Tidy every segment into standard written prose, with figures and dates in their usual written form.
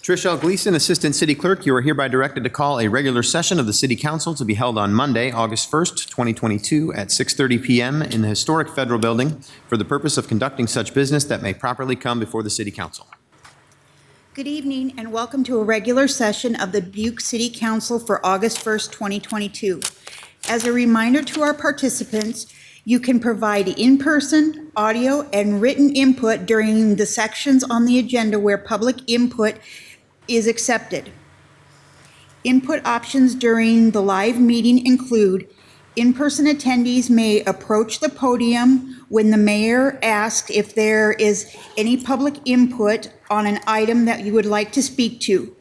Trish L. Gleason, Assistant City Clerk, you are hereby directed to call a regular session of the City Council to be held on Monday, August 1st, 2022 at 6:30 p.m. in the historic Federal Building for the purpose of conducting such business that may properly come before the City Council. Good evening and welcome to a regular session of the Dubuque City Council for August 1st, 2022. As a reminder to our participants, you can provide in-person, audio, and written input during the sections on the agenda where public input is accepted. Input options during the live meeting include in-person attendees may approach the podium when the mayor asks if there is any public input on an item that you would like to speak to.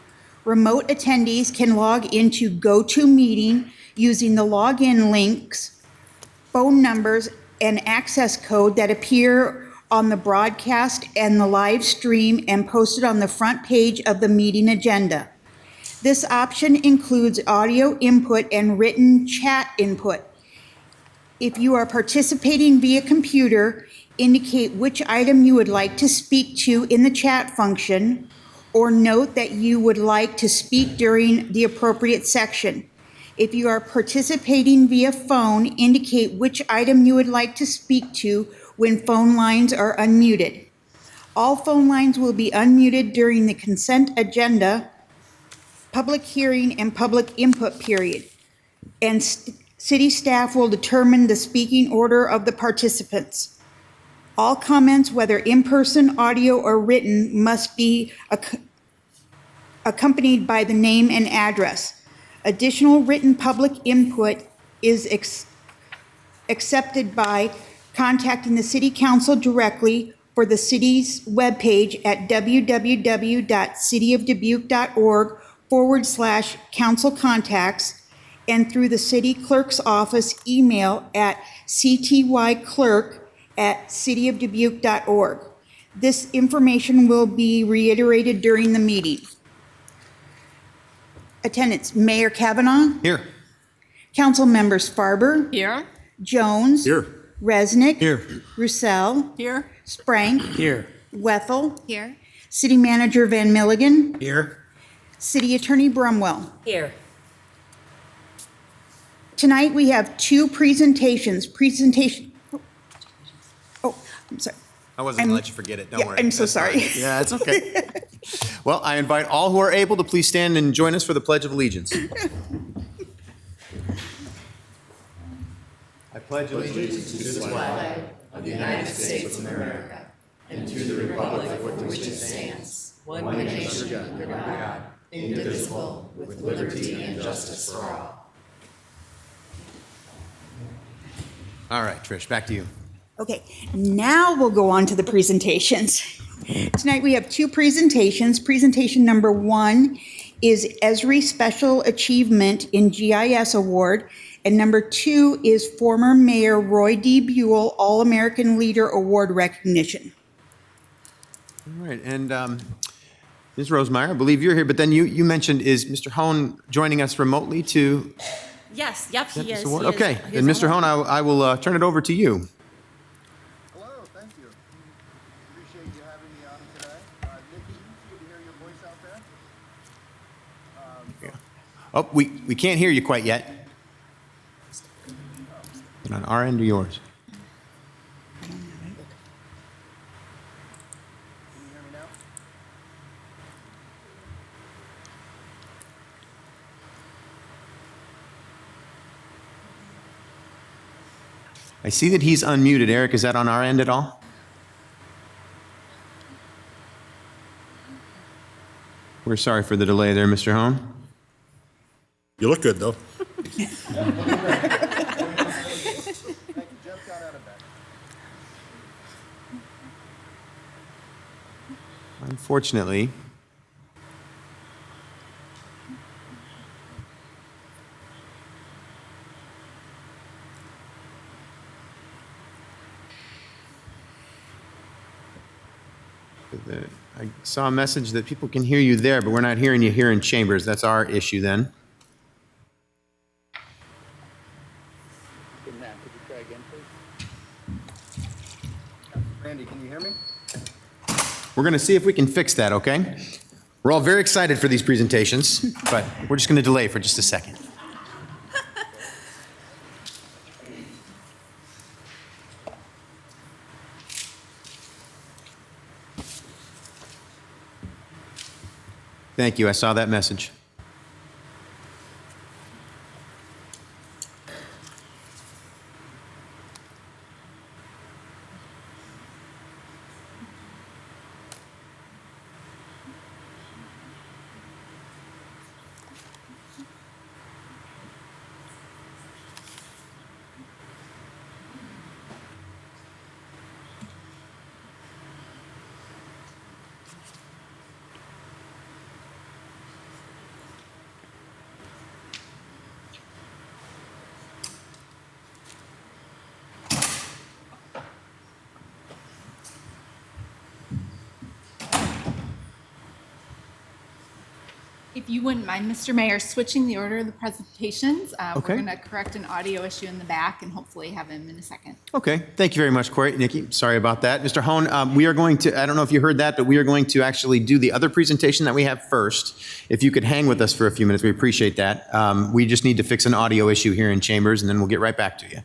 Remote attendees can log into GoToMeeting using the login links, phone numbers, and access code that appear on the broadcast and the live stream and posted on the front page of the meeting agenda. This option includes audio input and written chat input. If you are participating via computer, indicate which item you would like to speak to in the chat function, or note that you would like to speak during the appropriate section. If you are participating via phone, indicate which item you would like to speak to when phone lines are unmuted. All phone lines will be unmuted during the consent agenda, public hearing, and public input period, and city staff will determine the speaking order of the participants. All comments, whether in-person, audio, or written, must be accompanied by the name and address. Additional written public input is accepted by contacting the City Council directly for the city's webpage at www.cityofdubuque.org/council contacts and through the city clerk's office email at ctyclerk@cityofdubuque.org. This information will be reiterated during the meeting. Attendance: Mayor Kavanaugh. Here. Council members Farber. Here. Jones. Here. Resnick. Here. Roussel. Here. Sprank. Here. Wethel. Here. City Manager Van Milligan. Here. City Attorney Brumwell. Here. Tonight we have two presentations. Oh, I'm sorry. I wasn't going to let you forget it. Don't worry. I'm so That's sorry. fine. Yeah, it's okay. Well, I invite all who are able to please stand and join us for the Pledge of Allegiance. I pledge allegiance to the flag of the United States of America and to the republic for which it stands, one nation under God, indivisible, with liberty and justice for all. All right, Trish, back to you. Okay, now we'll go on to the presentations. Tonight we have two presentations. Presentation number one is Esri Special Achievement in GIS Award, and number two is former Mayor Roy D. Buell All-American Leader Award recognition. All right, and Ms. Rosemeyer, I believe you're here, but then you mentioned, is Mr. Hone joining us remotely to Yes. Yep. get He this is. award? He is. Okay, He and is Mr. on. Hone, I will turn it over to you. Hello, thank you. Appreciate you having me on today. Nikki, good to hear your voice out there. Oh, we can't hear you quite yet. On our end or yours? Can you hear me now? I see that he's unmuted. Eric, is that on our end at all? We're sorry for the delay there, Mr. Hone. You look good, though. Thank you. Just got out of bed. Unfortunately, I saw a message that people can hear you there, but we're not hearing you here in chambers. That's our issue then. Matt, could you try again, please? Randy, can you hear me? We're going to see if we can fix that, okay? We're all very excited for these presentations, but we're just going to delay for just a second. Thank you. I saw that message. If you wouldn't mind, Mr. Mayor, switching the order of the presentations. Okay. We're going to correct an audio issue in the back and hopefully have him in a second. Okay. Thank you very much, Corey. Nikki, sorry about that. Mr. Hone, we are going to, I don't know if you heard that, but we are going to actually do the other presentation that we have first. If you could hang with us for a few minutes, we appreciate that. We just need to fix an audio issue here in chambers, and then we'll get right back to you.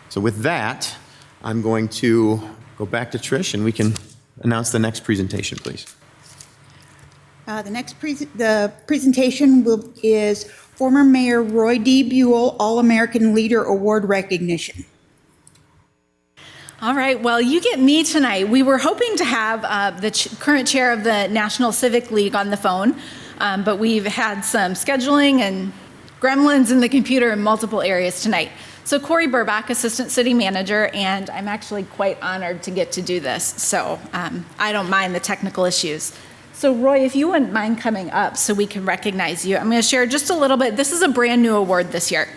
So with that, I'm going to go back to Trish, and we can announce the next presentation, please. The presentation is former Mayor Roy D. Buell All-American Leader Award recognition. All right, well, you get me tonight. We were hoping to have the current chair of the National Civic League on the phone, but we've had some scheduling and gremlins in the computer in multiple areas tonight. So Corey Burbach, Assistant City Manager, and I'm actually quite honored to get to do this, so I don't mind the technical issues. So Roy, if you wouldn't mind coming up so we can recognize you, I'm going to share just a little bit. This is a brand new award this year.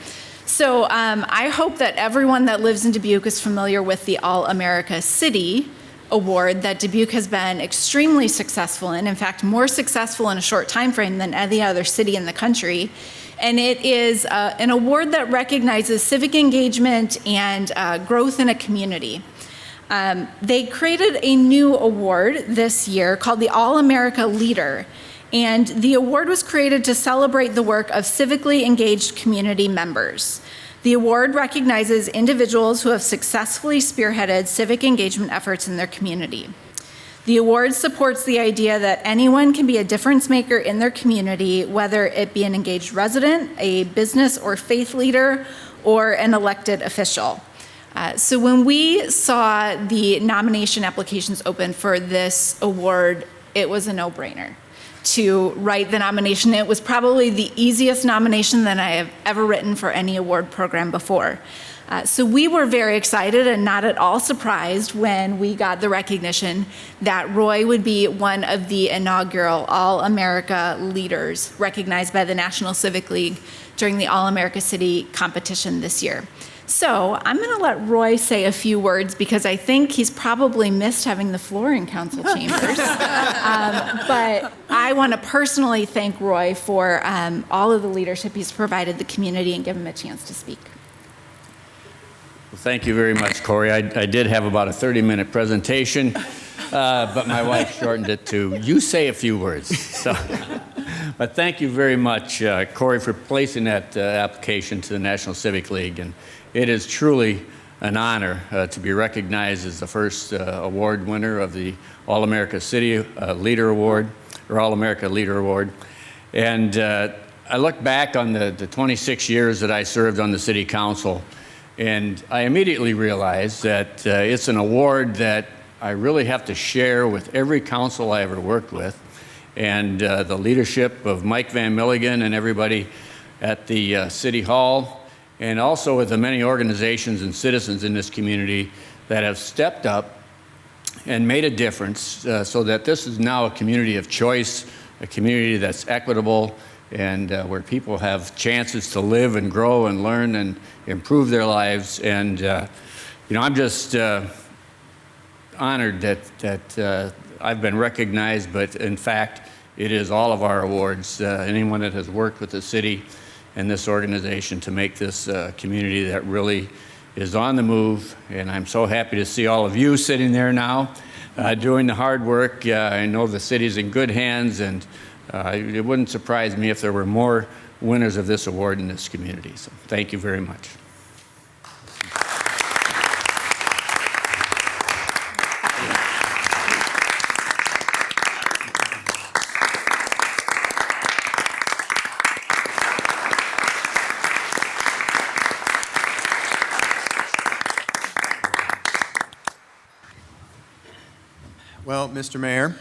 So I hope that everyone that lives in Dubuque is familiar with the All-America City Award that Dubuque has been extremely successful in fact, more successful in a short time frame than any other city in the country. And it is an award that recognizes civic engagement and growth in a community. They created a new award this year called the All-America Leader, and the award was created to celebrate the work of civically engaged community members. The award recognizes individuals who have successfully spearheaded civic engagement efforts in their community. The award supports the idea that anyone can be a difference maker in their community, whether it be an engaged resident, a business or faith leader, or an elected official. So when we saw the nomination applications open for this award, it was a no-brainer to write the nomination. It was probably the easiest nomination that I have ever written for any award program before. So we were very excited and not at all surprised when we got the recognition that Roy would be one of the inaugural All-America leaders recognized by the National Civic League during the All-America City competition this year. So I'm going to let Roy say a few words because I think he's probably missed having the floor in council chambers. But I want to personally thank Roy for all of the leadership he's provided the community and give him a chance to speak. Well, thank you very much, Corey. I did have about a 30-minute presentation, but my wife shortened it to, you say a few words. So, but thank you very much, Corey, for placing that application to the National Civic League. And it is truly an honor to be recognized as the first award winner of the All-America City Leader Award, or All-America Leader Award. And I look back on the 26 years that I served on the City Council, and I immediately realized that it's an award that I really have to share with every council I ever worked with, and the leadership of Mike Van Milligan and everybody at the City Hall, and also with the many organizations and citizens in this community that have stepped up and made a difference so that this is now a community of choice, a community that's equitable, and where people have chances to live and grow and learn and improve their lives. And, I'm just honored that I've been recognized, but in fact, it is all of our awards, anyone that has worked with the city and this organization to make this community that really is on the move. And I'm so happy to see all of you sitting there now. doing the hard work. I know the city's in good hands, and it wouldn't surprise me if there were more winners of this award in this community. So thank you very much. Well, Mr. Mayor,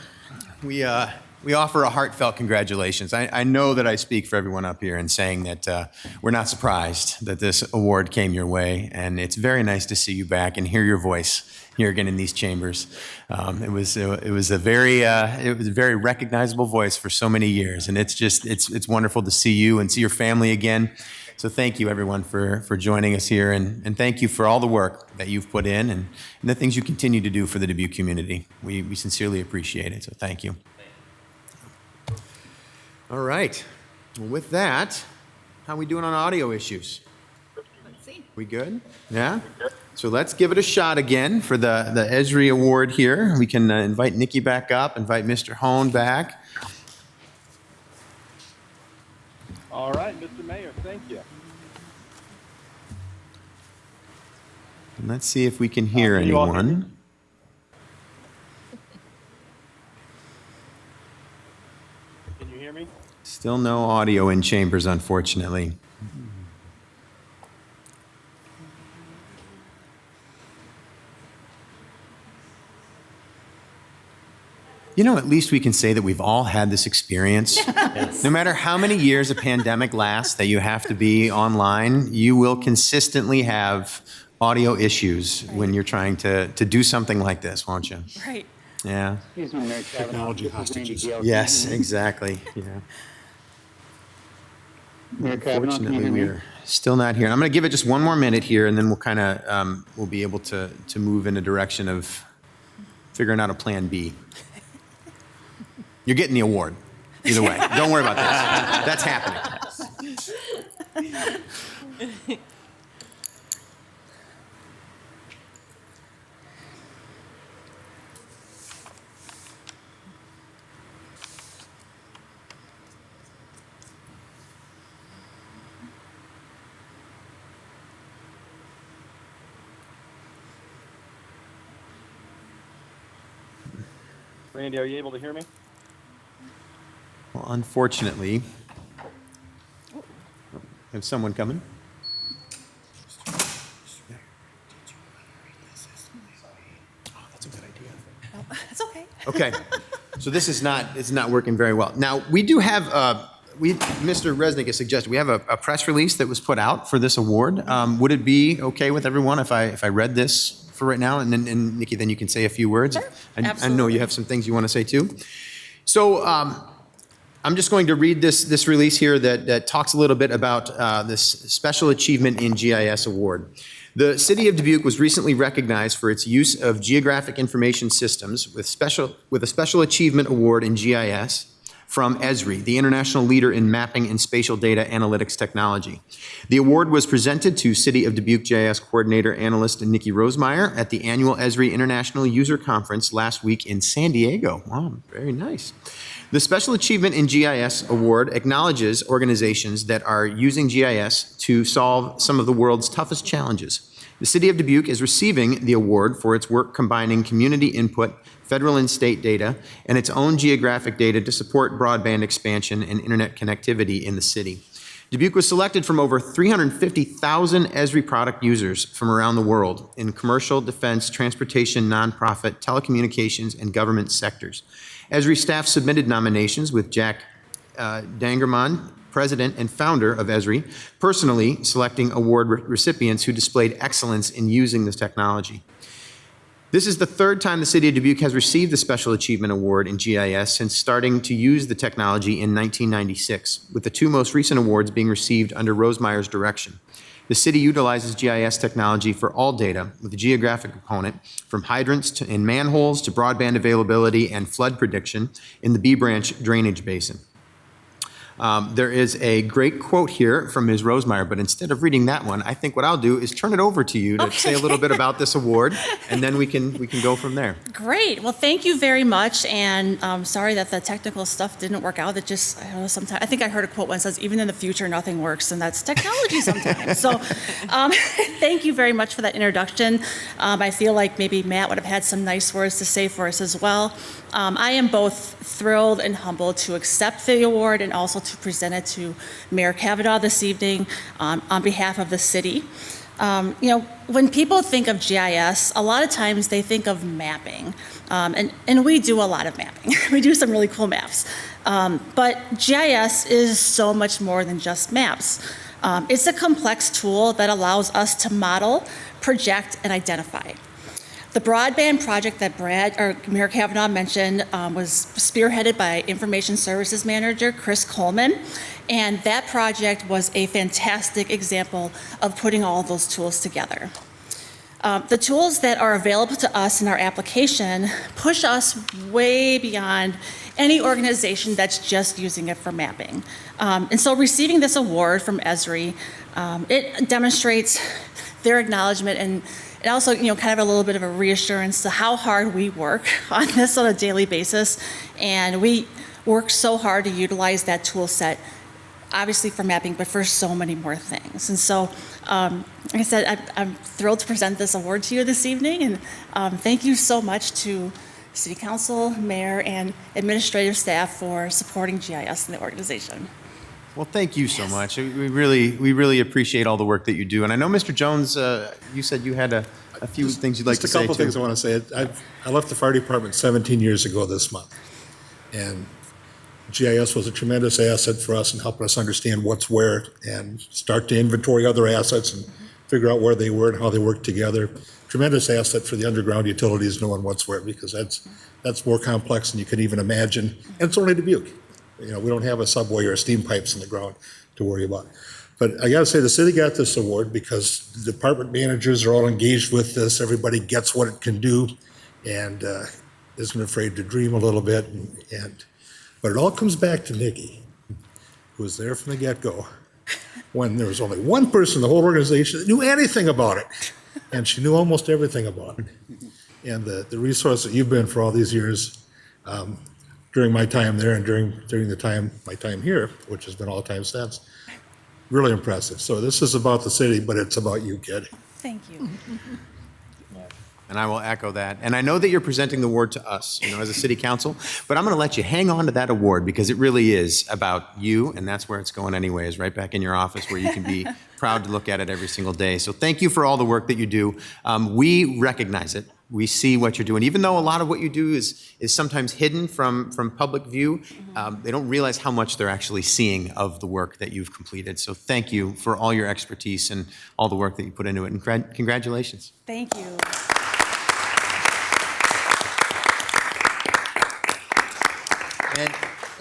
we offer a heartfelt congratulations. I know that I speak for everyone up here in saying that we're not surprised that this award came your way, and it's very nice to see you back and hear your voice here again in these chambers. It was a very recognizable voice for so many years, and it's wonderful to see you and see your family again. So thank you, everyone, for joining us here, and thank you for all the work that you've put in and the things you continue to do for the Dubuque community. We sincerely appreciate it, so thank you. All right. Well, with that, how are we doing on audio issues? Let's see. We good? Yeah? So let's give it a shot again for the Esri Award here. We can invite Nikki back up, invite Mr. Hone back. All right, Mr. Mayor, thank you. And let's see if we can hear Can you all hear me? anyone. Can you hear me? Still no audio in chambers, unfortunately. You know, at least we can say that we've all had this experience. No matter how many years a pandemic lasts that you have to be online, you will consistently have audio issues when you're trying to do something like this, won't you? Right. Yeah. Technology hostages. Yes, exactly. Yeah. Fortunately, we're still not here. I'm going to give it just one more minute here, and then we'll kind of we'll be able to move in a direction of figuring out a plan B. You're getting the award, either way. Don't worry about this. That's happening. Randy, are you able to hear me? Well, unfortunately, have someone coming? Oh, that's a good idea. That's okay. Okay, so this is not working very well. Now, we do have, Mr. Resnick has suggested, we have a press release that was put out for this award. Would it be okay with everyone if I read this for right now? And then, Nikki, then you can say a few words. Sure, I know absolutely. you have some things you want to say too. So, I'm just going to read this release here that talks a little bit about this Special Achievement in GIS Award. The City of Dubuque was recently recognized for its use of geographic information systems with a Special Achievement Award in GIS from Esri, the international leader in mapping and spatial data analytics technology. The award was presented to City of Dubuque GIS Coordinator Analyst Nikki Rosemeyer at the annual Esri International User Conference last week in San Diego. Wow, very nice. The Special Achievement in GIS Award acknowledges organizations that are using GIS to solve some of the world's toughest challenges. The City of Dubuque is receiving the award for its work combining community input, federal and state data, and its own geographic data to support broadband expansion and internet connectivity in the city. Dubuque was selected from over 350,000 Esri product users from around the world in commercial, defense, transportation, nonprofit, telecommunications, and government sectors. Esri staff submitted nominations with Jack Dangerman, president and founder of Esri, personally selecting award recipients who displayed excellence in using this technology. This is the third time the City of Dubuque has received the Special Achievement Award in GIS since starting to use the technology in 1996, with the two most recent awards being received under Rosemeyer's direction. The city utilizes GIS technology for all data with a geographic component, from hydrants in manholes to broadband availability and flood prediction in the B Branch drainage basin. There is a great quote here from Ms. Rosemeyer, but instead of reading that one, I think what I'll do is turn it over to you to say a little bit about this award, and then we can go from there. Great. Well, thank you very much. And sorry that the technical stuff didn't work out. It just, I don't know, sometimes, I think I heard a quote once that says, even in the future, nothing works. And that's technology sometimes. So thank you very much for that introduction. I feel like maybe Matt would have had some nice words to say for us as well. I am both thrilled and humbled to accept the award and also to present it to Mayor Kavanaugh this evening on behalf of the city. When people think of GIS, a lot of times they think of mapping, and we do a lot of mapping. We do some really cool maps. But GIS is so much more than just maps. It's a complex tool that allows us to model, project, and identify. The broadband project that Mayor Kavanaugh mentioned was spearheaded by Information Services Manager Chris Coleman, and that project was a fantastic example of putting all of those tools together. The tools that are available to us in our application push us way beyond any organization that's just using it for mapping. And so receiving this award from Esri, it demonstrates their acknowledgement and also, kind of a little bit of a reassurance to how hard we work on this on a daily basis. And we work so hard to utilize that tool set, obviously for mapping, but for so many more things. And so, like I said, I'm thrilled to present this award to you this evening. And thank you so much to City Council, Mayor, and administrative staff for supporting GIS in the organization. Well, thank you so much. We really appreciate all the work that you do. And I know, Mr. Jones, you said you had a few things you'd like to say, too. Just a couple things I want to say. I left the fire department 17 years ago this month. And GIS was a tremendous asset for us in helping us understand what's where and start to inventory other assets and figure out where they were and how they work together. Tremendous asset for the underground utilities knowing what's where, because that's more complex than you can even imagine. And it's only Dubuque. We don't have a subway or steam pipes in the ground to worry about. But I got to say, the city got this award because the department managers are all engaged with this. Everybody gets what it can do and isn't afraid to dream a little bit. But it all comes back to Nikki, who was there from the get-go when there was only one person in the whole organization that knew anything about it. And she knew almost everything about it. And the resource that you've been for all these years, during my time there and during my time here, which has been all time since, really impressive. So this is about the city, but it's about you, kid. Thank you. And I will echo that. And I know that you're presenting the award to us, as a city council, but I'm going to let you hang on to that award because it really is about you, and that's where it's going anyway, is right back in your office where you can be proud to look at it every single day. So thank you for all the work that you do. We recognize it. We see what you're doing. Even though a lot of what you do is sometimes hidden from public view, they don't realize how much they're actually seeing of the work that you've completed. So thank you for all your expertise and all the work that you put into it. And congratulations. Thank you.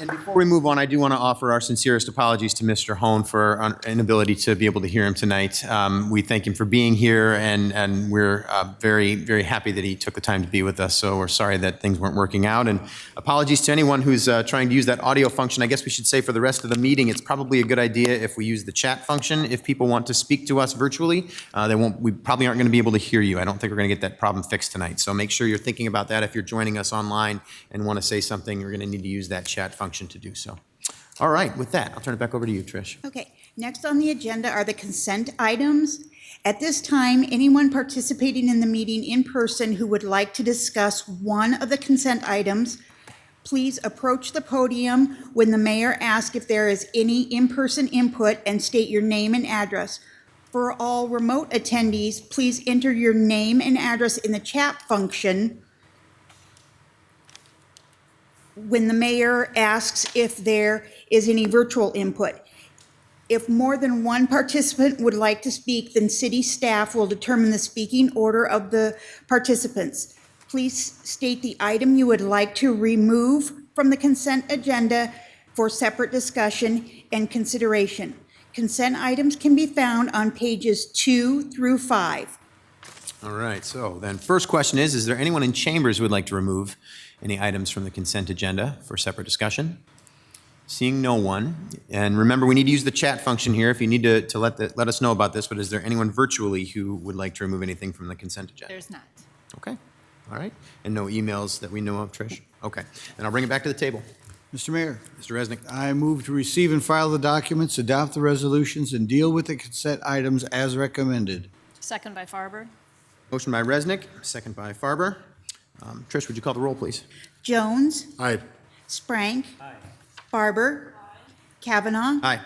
And before we move on, I do want to offer our sincerest apologies to Mr. Hone for our inability to be able to hear him tonight. We thank him for being here, and we're very, very happy that he took the time to be with us. So we're sorry that things weren't working out. And apologies to anyone who's trying to use that audio function. I guess we should say for the rest of the meeting, it's probably a good idea if we use the chat function. If people want to speak to us virtually, we probably aren't going to be able to hear you. I don't think we're going to get that problem fixed tonight. So make sure you're thinking about that. If you're joining us online and want to say something, you're going to need to use that chat function to do so. All right, with that, I'll turn it back over to you, Trish. Okay, next on the agenda are the consent items. At this time, anyone participating in the meeting in person who would like to discuss one of the consent items, please approach the podium when the mayor asks if there is any in-person input and state your name and address. For all remote attendees, please enter your name and address in the chat function when the mayor asks if there is any virtual input. If more than one participant would like to speak, then city staff will determine the speaking order of the participants. Please state the item you would like to remove from the consent agenda for separate discussion and consideration. Consent items can be found on pages 2 through 5. All right, so then first question is there anyone in chambers who would like to remove any items from the consent agenda for separate discussion? Seeing no one. And remember, we need to use the chat function here if you need to let us know about this, but is there anyone virtually who would like to remove anything from the consent agenda? There's not. Okay, all right. And no emails that we know of, Trish? Okay, then I'll bring it back to the table. Mr. Mayor, Mr. Resnick. I move to receive and file the documents, adopt the resolutions, and deal with the consent items as recommended. Second by Farber. Motion by Resnick, second by Farber. Trish, would you call the roll, please? Jones, Aye. Sprank. Barber. Kavanaugh. Aye.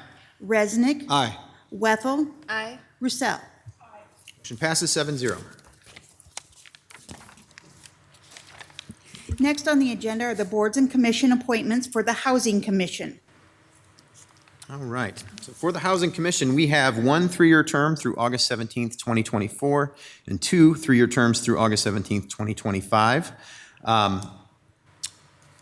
Resnick. Aye. Wethel. Aye. Roussel. Motion passes 7-0. Next on the agenda are the boards and commission appointments for the Housing Commission. All right. So for the Housing Commission, we have one 3-year term through August 17th, 2024, and two 3-year terms through August 17th, 2025.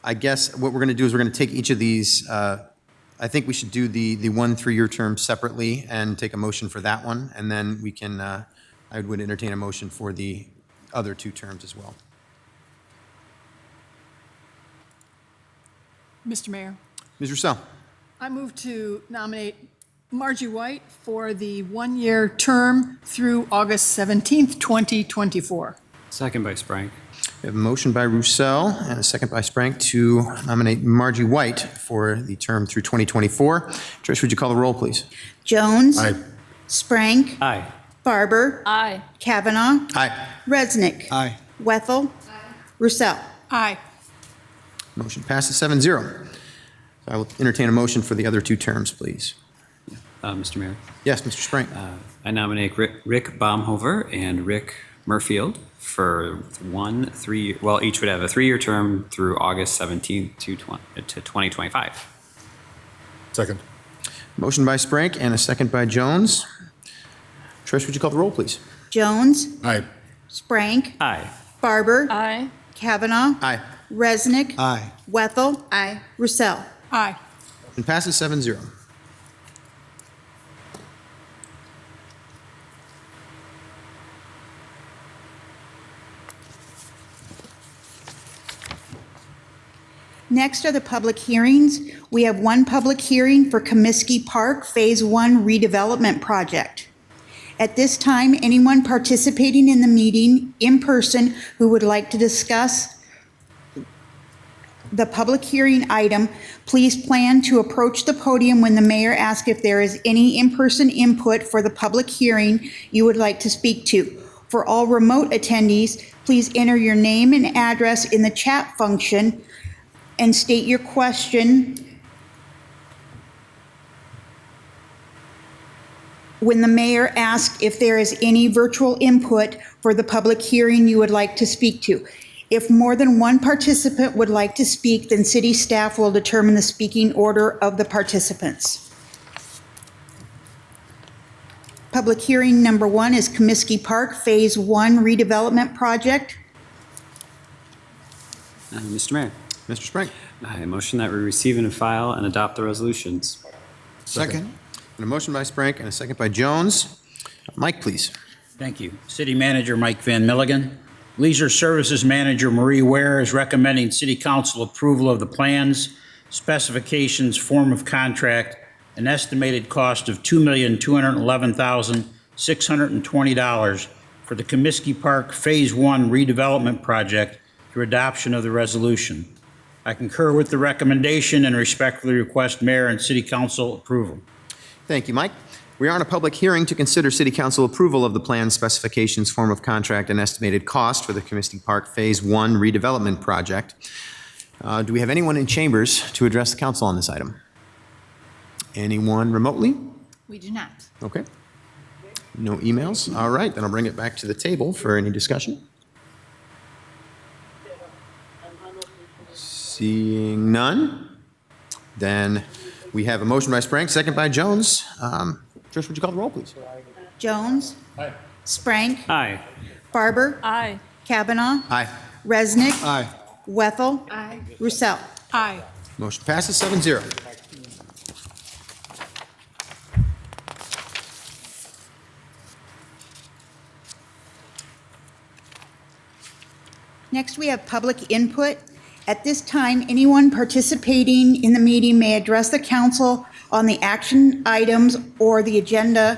I guess what we're going to do is we're going to take each of these. I think we should do the one 3-year term separately and take a motion for that one, and then we can. I would entertain a motion for the other 2 terms as well. Mr. Mayor, Ms. Roussel. I move to nominate Margie White for the 1-year term through August 17th, 2024. Second by Sprank. We have a motion by Roussel and a second by Sprank to nominate Margie White for the term through 2024. Trish, would you call the roll, please? Jones. Aye. Sprank. Aye. Barber. Aye. Kavanaugh. Aye. Resnick. Aye. Wethel. Roussel. Aye. Motion passes 7-0. I will entertain a motion for the other 2 terms, please. Mr. Mayor, Yes, Mr. Sprank. I nominate Rick Baumhover and Rick Murfield for each would have a 3-year term through August 17th to 2025. Second. Motion by Sprank and a second by Jones. Trish, would you call the roll, please? Jones. Aye. Sprank. Aye. Barber. Aye. Kavanaugh. Aye. Resnick. Aye. Wethel. Aye. Roussel. Aye. Motion passes 7-0. Next are the public hearings. We have one public hearing for Comiskey Park Phase 1 redevelopment project. At this time, anyone participating in the meeting in person who would like to discuss the public hearing item, please plan to approach the podium when the mayor asks if there is any in-person input for the public hearing you would like to speak to. For all remote attendees, please enter your name and address in the chat function and state your question when the mayor asks if there is any virtual input for the public hearing you would like to speak to. If more than one participant would like to speak, then city staff will determine the speaking order of the participants. Public hearing number 1 is Comiskey Park Phase 1 redevelopment project. Mr. Mayor, Mr. Sprank. I motion that we receive and file and adopt the resolutions. Second. And a motion by Sprank and a second by Jones. Mike, please. Thank you. City Manager Mike Van Milligan. Leisure Services Manager Marie Ware is recommending City Council approval of the plans, specifications, form of contract, an estimated cost of $2,211,620 for the Comiskey Park Phase 1 redevelopment project through adoption of the resolution. I concur with the recommendation and respectfully request Mayor and City Council approval. Thank you, Mike. We are on a public hearing to consider City Council approval of the plan, specifications, form of contract, and estimated cost for the Comiskey Park Phase 1 redevelopment project. Do we have anyone in chambers to address the council on this item? Anyone remotely? We do not. Okay. No emails? All right, then I'll bring it back to the table for any discussion. Seeing none, then we have a motion by Sprank, second by Jones. Trish, would you call the roll, please? Jones. Aye. Sprank. Aye. Barber. Aye. Kavanaugh. Aye. Resnick. Aye. Wethel. Aye. Roussel. Aye. Motion passes 7-0. Next, we have public input. At this time, anyone participating in the meeting may address the council on the action items or the agenda,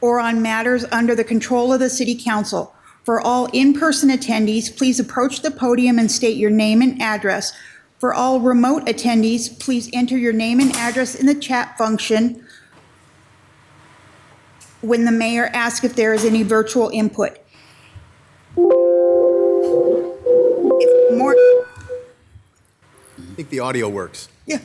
or on matters under the control of the city council. For all in-person attendees, please approach the podium and state your name and address. For all remote attendees, please enter your name and address in the chat function when the mayor asks if there is any virtual input. I think the audio works. Yeah.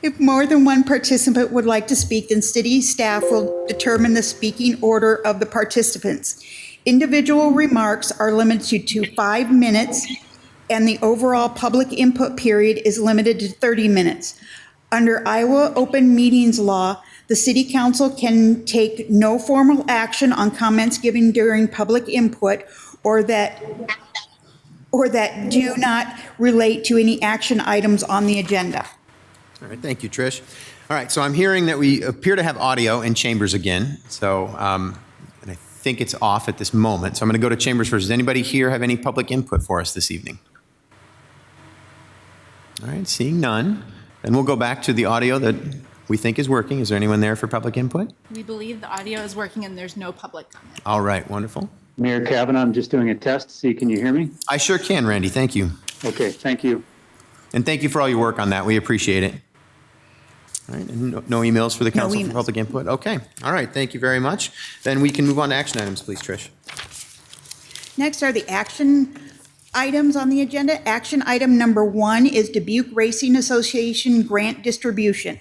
If more than one participant would like to speak, then city staff will determine the speaking order of the participants. Individual remarks are limited to 5 minutes, and the overall public input period is limited to 30 minutes. Under Iowa Open Meetings Law, the city council can take no formal action on comments given during public input or that do not relate to any action items on the agenda. All right, thank you, Trish. All right, so I'm hearing that we appear to have audio in chambers again. So, and I think it's off at this moment. So I'm going to go to chambers first. Does anybody here have any public input for us this evening? All right, seeing none. Then we'll go back to the audio that we think is working. Is there anyone there for public input? We believe the audio is working and there's no public comment. All right, wonderful. Mayor Kavanaugh, I'm just doing a test to see, can you hear me? I sure can, Randy. Thank you. Okay, thank you. And thank you for all your work on that. We appreciate it. All right, and no emails for the council for public input? Okay, all right, thank you very much. Then we can move on to action items, please, Trish. Next are the action items on the agenda. Action item number 1 is Dubuque Racing Association grant distribution.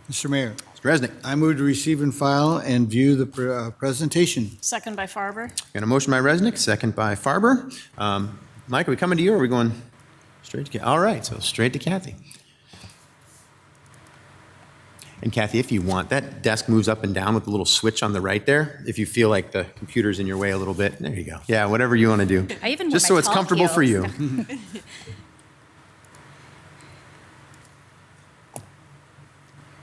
Mr. Mayor. Mr. Resnick. I move to receive and file and view the presentation. Second by Farber. Got a motion by Resnick, second by Farber. Mike, are we coming to you or are we going straight to Kathy? All right, so straight to Kathy. And Kathy, if you want, that desk moves up and down with a little switch on the right there. If you feel like the computer's in your way a little bit, there you go. Yeah, whatever you want to do. I even just so it's comfortable for you.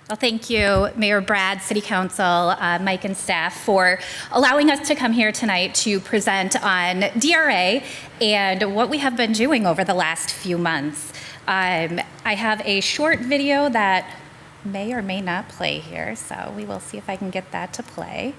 Well, thank you, Mayor Brad, City Council, Mike and staff for allowing us to come here tonight to present on DRA and what we have been doing over the last few months. I have a short video that may or may not play here, so we will see if I can get that to play.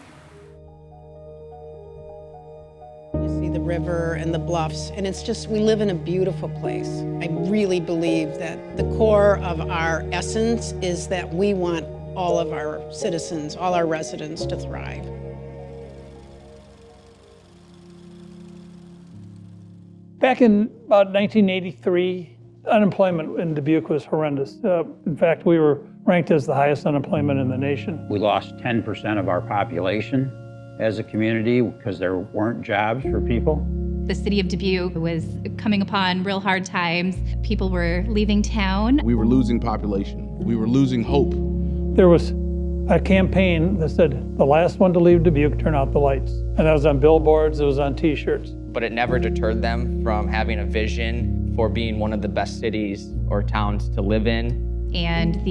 You see the river and the bluffs, and it's just, we live in a beautiful place. I really believe that the core of our essence is that we want all of our citizens, all our residents to thrive. Back in about 1983, unemployment in Dubuque was horrendous. In fact, we were ranked as the highest unemployment in the nation. We lost 10% of our population as a community because there weren't jobs for people. The city of Dubuque was coming upon real hard times. People were leaving town. We were losing population. We were losing hope. There was a campaign that said, the last one to leave Dubuque, turn out the lights. And that was on billboards, it was on t-shirts. But it never deterred them from having a vision for being one of the best cities or towns to live in. And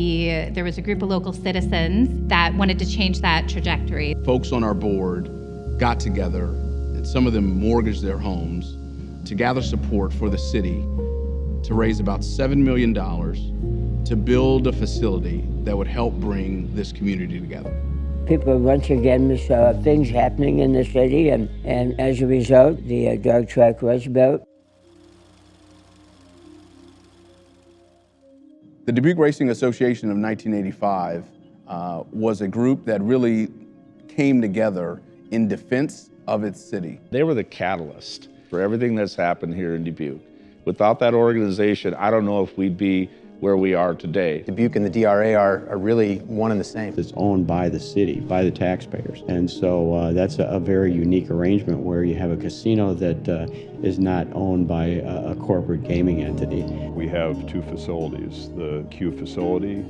there was a group of local citizens that wanted to change that trajectory. Folks on our board got together, and some of them mortgaged their homes to gather support for the city to raise about $7 million to build a facility that would help bring this community together. People once again saw things happening in the city, and as a result, the dog track was built. The Dubuque Racing Association of 1985 was a group that really came together in defense of its city. They were the catalyst for everything that's happened here in Dubuque. Without that organization, I don't know if we'd be where we are today. Dubuque and the DRA are really one and the same. It's owned by the city, by the taxpayers. And so that's a very unique arrangement where you have a casino that is not owned by a corporate gaming entity. We have two facilities, the Q facility,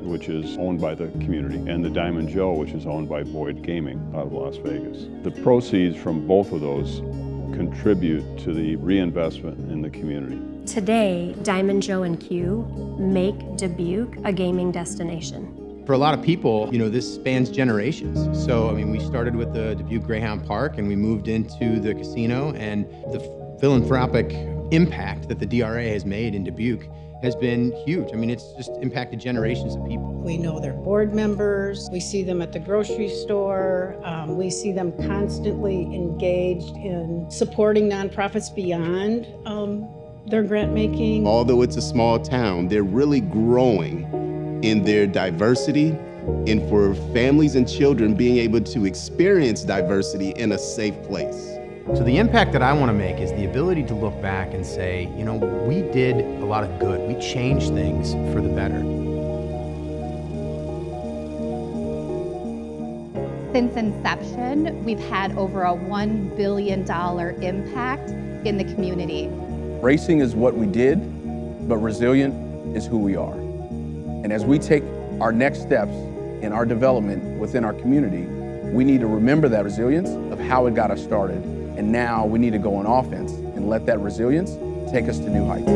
which is owned by the community, and the Diamond Joe, which is owned by Boyd Gaming out of Las Vegas. The proceeds from both of those contribute to the reinvestment in the community. Today, Diamond Joe and Q make Dubuque a gaming destination. For a lot of people, this spans generations. So, we started with the Dubuque Greyhound Park and we moved into the casino, and the philanthropic impact that the DRA has made in Dubuque has been huge. It's just impacted generations of people. We know their board members. We see them at the grocery store. We see them constantly engaged in supporting nonprofits beyond their grant making. Although it's a small town, they're really growing in their diversity, and for families and children being able to experience diversity in a safe place. So the impact that I want to make is the ability to look back and say, we did a lot of good. We changed things for the better. Since inception, we've had over a $1 billion impact in the community. Racing is what we did, but resilient is who we are. And as we take our next steps in our development within our community, we need to remember that resilience of how it got us started. And now we need to go on offense and let that resilience take us to new heights.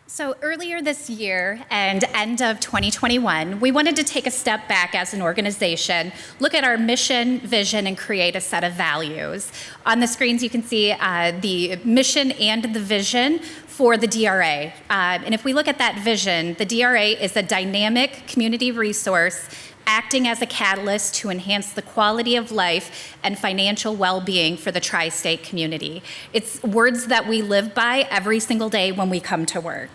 So earlier this year and end of 2021, we wanted to take a step back as an organization, look at our mission, vision, and create a set of values. On the screens, you can see the mission and the vision for the DRA. And if we look at that vision, the DRA is a dynamic community resource acting as a catalyst to enhance the quality of life and financial well-being for the tri-state community. It's words that we live by every single day when we come to work.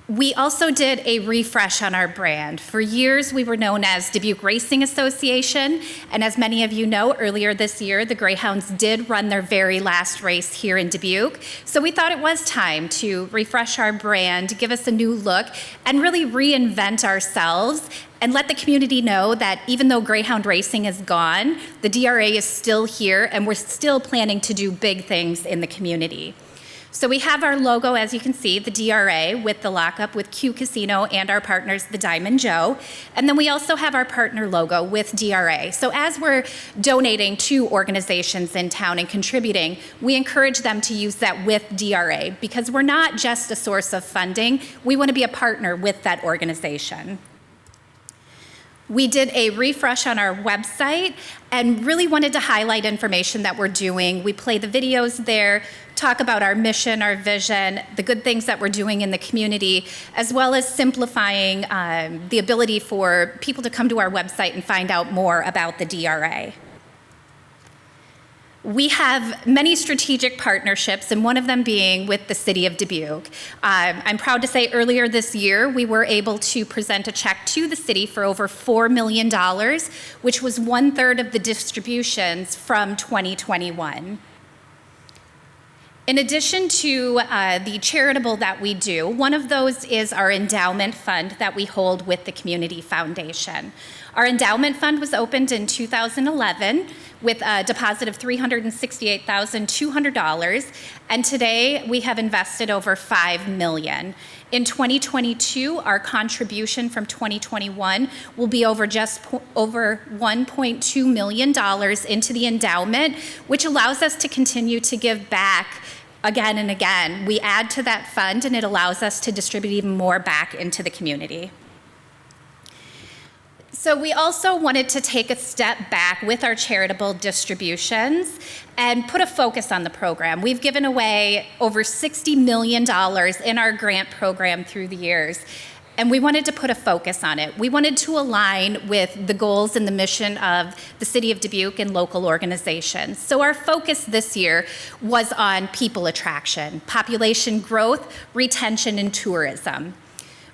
We also did a refresh on our brand. For years, we were known as Dubuque Racing Association, and as many of you know, earlier this year, the Greyhounds did run their very last race here in Dubuque. So we thought it was time to refresh our brand, give us a new look, and really reinvent ourselves and let the community know that even though Greyhound racing is gone, the DRA is still here, and we're still planning to do big things in the community. So we have our logo, as you can see, the DRA with the lockup with Q Casino and our partners, the Diamond Joe. And then we also have our partner logo with DRA. So as we're donating to organizations in town and contributing, we encourage them to use that with DRA because we're not just a source of funding. We want to be a partner with that organization. We did a refresh on our website and really wanted to highlight information that we're doing. We play the videos there, talk about our mission, our vision, the good things that we're doing in the community, as well as simplifying the ability for people to come to our website and find out more about the DRA. We have many strategic partnerships, and one of them being with the City of Dubuque. I'm proud to say earlier this year, we were able to present a check to the city for over $4 million, which was 1/3 of the distributions from 2021. In addition to the charitable that we do, one of those is our endowment fund that we hold with the Community Foundation. Our endowment fund was opened in 2011 with a deposit of $368,200, and today we have invested over $5 million. In 2022, our contribution from 2021 will be over $1.2 million into the endowment, which allows us to continue to give back again and again. We add to that fund, and it allows us to distribute even more back into the community. So we also wanted to take a step back with our charitable distributions and put a focus on the program. We've given away over $60 million in our grant program through the years, and we wanted to put a focus on it. We wanted to align with the goals and the mission of the City of Dubuque and local organizations. So our focus this year was on people attraction, population growth, retention, and tourism.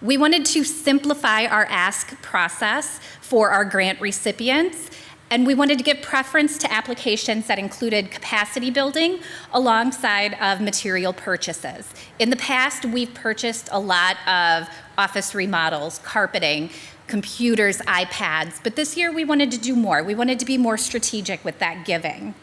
We wanted to simplify our ask process for our grant recipients, and we wanted to give preference to applications that included capacity building alongside of material purchases. In the past, we've purchased a lot of office remodels, carpeting, computers, iPads, but this year we wanted to do more. We wanted to be more strategic with that giving.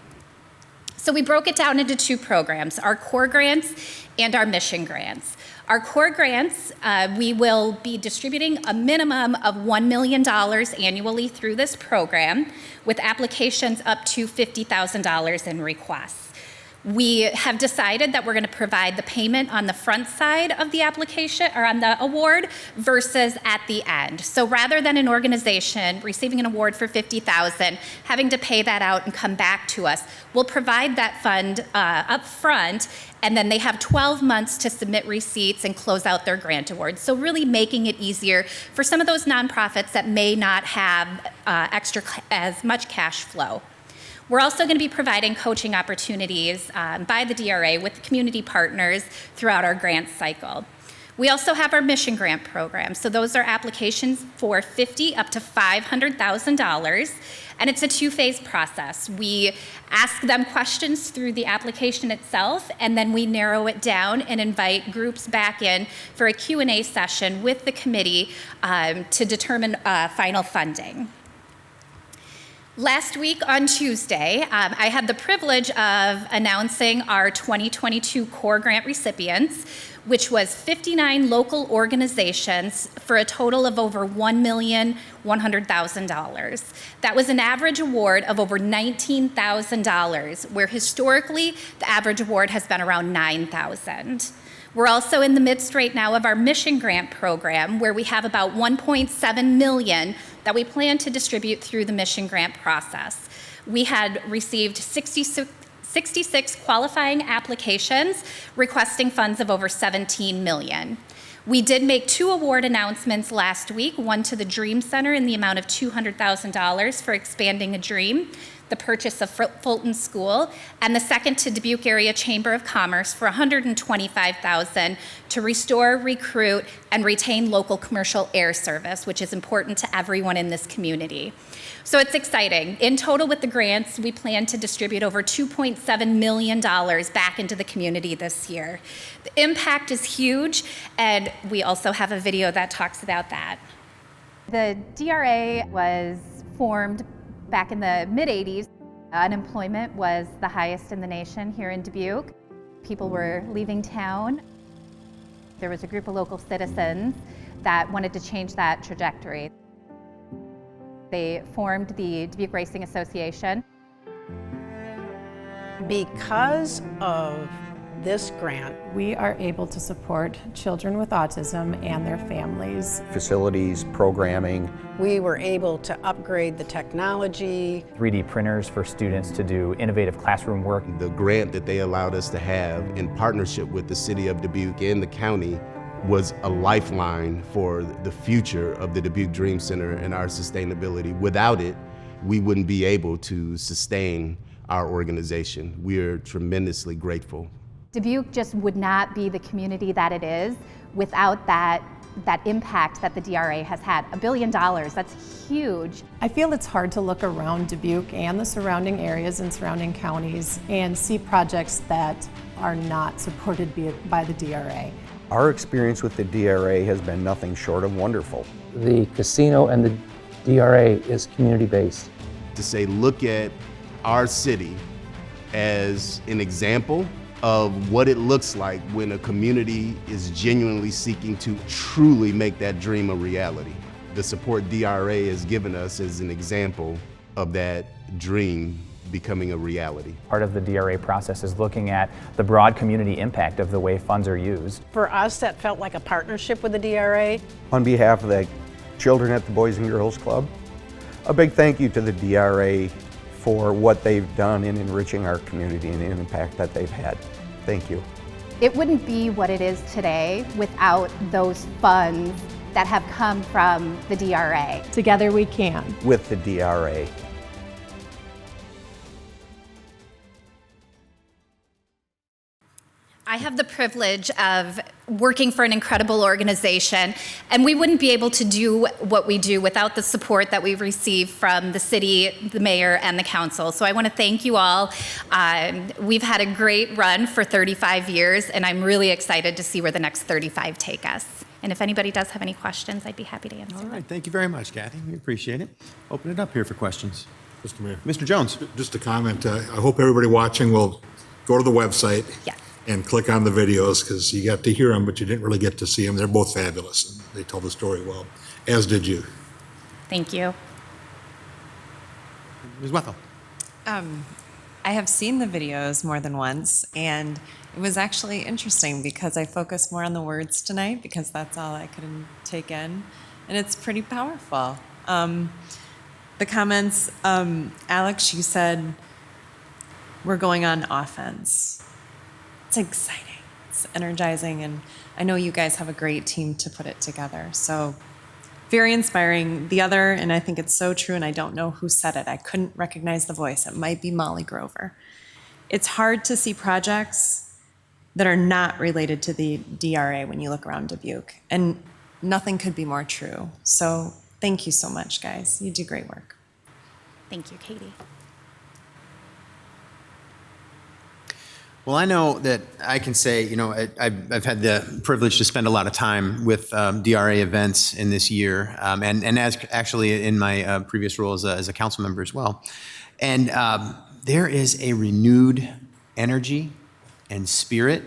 So we broke it down into two programs, our core grants and our mission grants. Our core grants, we will be distributing a minimum of $1 million annually through this program, with applications up to $50,000 in requests. We have decided that we're going to provide the payment on the front side of the application or on the award versus at the end. So rather than an organization receiving an award for $50,000, having to pay that out and come back to us, we'll provide that fund up front, and then they have 12 months to submit receipts and close out their grant award. So really making it easier for some of those nonprofits that may not have as much cash flow. We're also going to be providing coaching opportunities by the DRA with community partners throughout our grant cycle. We also have our mission grant program. So those are applications for $50,000 up to $500,000, and it's a two-phase process. We ask them questions through the application itself, and then we narrow it down and invite groups back in for a Q&A session with the committee to determine final funding. Last week on Tuesday, I had the privilege of announcing our 2022 core grant recipients, which was 59 local organizations for a total of over $1,100,000. That was an average award of over $19,000, where historically the average award has been around $9,000. We're also in the midst right now of our mission grant program, where we have about $1.7 million that we plan to distribute through the mission grant process. We had received 66 qualifying applications requesting funds of over $17 million. We did make 2 award announcements last week, one to the Dream Center in the amount of $200,000 for expanding a dream, the purchase of Fulton School, and the second to Dubuque Area Chamber of Commerce for $125,000 to restore, recruit, and retain local commercial air service, which is important to everyone in this community. So it's exciting. In total with the grants, we plan to distribute over $2.7 million back into the community this year. The impact is huge, and we also have a video that talks about that. The DRA was formed back in the mid-'80s. Unemployment was the highest in the nation here in Dubuque. People were leaving town. There was a group of local citizens that wanted to change that trajectory. They formed the Dubuque Racing Association. Because of this grant, we are able to support children with autism and their families. Facilities, programming. We were able to upgrade the technology. 3D printers for students to do innovative classroom work. The grant that they allowed us to have in partnership with the city of Dubuque and the county was a lifeline for the future of the Dubuque Dream Center and our sustainability. Without it, we wouldn't be able to sustain our organization. We are tremendously grateful. Dubuque just would not be the community that it is without that impact that the DRA has had. $1 billion, that's huge. I feel it's hard to look around Dubuque and the surrounding areas and surrounding counties and see projects that are not supported by the DRA. Our experience with the DRA has been nothing short of wonderful. The casino and the DRA is community-based. To say, look at our city as an example of what it looks like when a community is genuinely seeking to truly make that dream a reality. The support DRA has given us is an example of that dream becoming a reality. Part of the DRA process is looking at the broad community impact of the way funds are used. For us, that felt like a partnership with the DRA. On behalf of the children at the Boys and Girls Club, a big thank you to the DRA for what they've done in enriching our community and the impact that they've had. Thank you. It wouldn't be what it is today without those funds that have come from the DRA. Together we can. With the DRA. I have the privilege of working for an incredible organization, and we wouldn't be able to do what we do without the support that we've received from the city, the mayor, and the council. So I want to thank you all. We've had a great run for 35 years, and I'm really excited to see where the next 35 take us. And if anybody does have any questions, I'd be happy to answer. All right, thank you very much, Kathy. We appreciate it. Open it up here for questions. Mr. Mayor. Mr. Jones. Just a comment. I hope everybody watching will go to the website. Yes. and click on the videos, because you got to hear them, but you didn't really get to see them. They're both fabulous, and they tell the story well, as did you. Thank you. Ms. Wethel. I have seen the videos more than once, and it was actually interesting because I focused more on the words tonight because that's all I could take in, and it's pretty powerful. The comments, Alex, you said we're going on offense. It's exciting, it's energizing, and I know you guys have a great team to put it together, so very inspiring. The other, and I think it's so true, and I don't know who said it, I couldn't recognize the voice, it might be Molly Grover. It's hard to see projects that are not related to the DRA when you look around Dubuque, and nothing could be more true. So thank you so much, guys. You do great work. Thank you, Katie. Well, I know that I can say, you know, I've had the privilege to spend a lot of time with DRA events in this year, and as actually in my previous role as a council member as well. And there is a renewed energy and spirit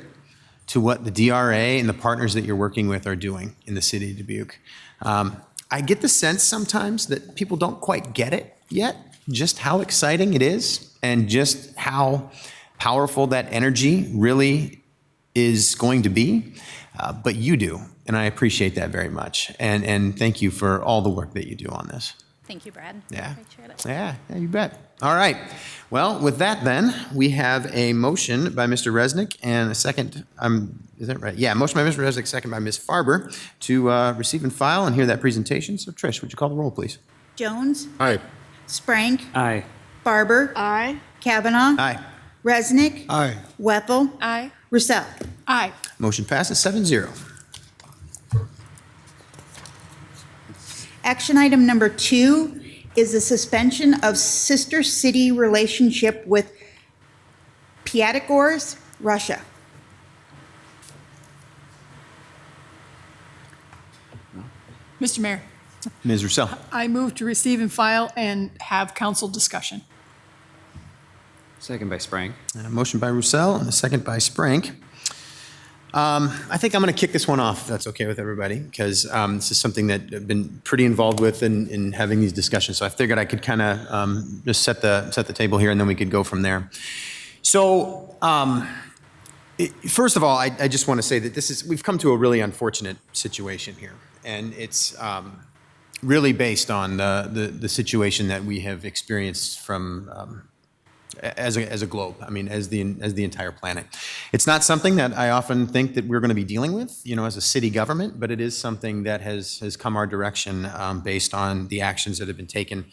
to what the DRA and the partners that you're working with are doing in the city of Dubuque. I get the sense sometimes that people don't quite get it yet, just how exciting it is and just how powerful that energy really is going to be, but you do, and I appreciate that very much. And thank you for all the work that you do on this. Thank you, Brad. Yeah. I appreciate it. Yeah, you bet. All right. Well, with that then, we have a motion by Mr. Resnick and a second, is that right? Yeah, motion by Mr. Resnick, second by Ms. Farber to receive and file and hear that presentation. So Trish, would you call the roll, please? Jones? Aye. Sprank? Aye. Barber? Aye. Kavanaugh? Aye. Resnick? Aye. Wethel? Aye. Roussel? Aye. Motion passes 7-0. Action item number 2 is the suspension of sister city relationship with Piatigorsk, Russia. Mr. Mayor, Ms. Roussel. I move to receive and file and have council discussion. Second by Sprang. A motion by Roussel and a second by Sprank. I think I'm going to kick this one off, if that's okay with everybody, because this is something that I've been pretty involved with in having these discussions. So I figured I could kind of just set the table here, and then we could go from there. So first of all, I just want to say that we've come to a really unfortunate situation here, and it's really based on the situation that we have experienced from. As a globe, I mean, as the entire planet. It's not something that I often think that we're going to be dealing with, you know, as a city government, but it is something that has come our direction based on the actions that have been taken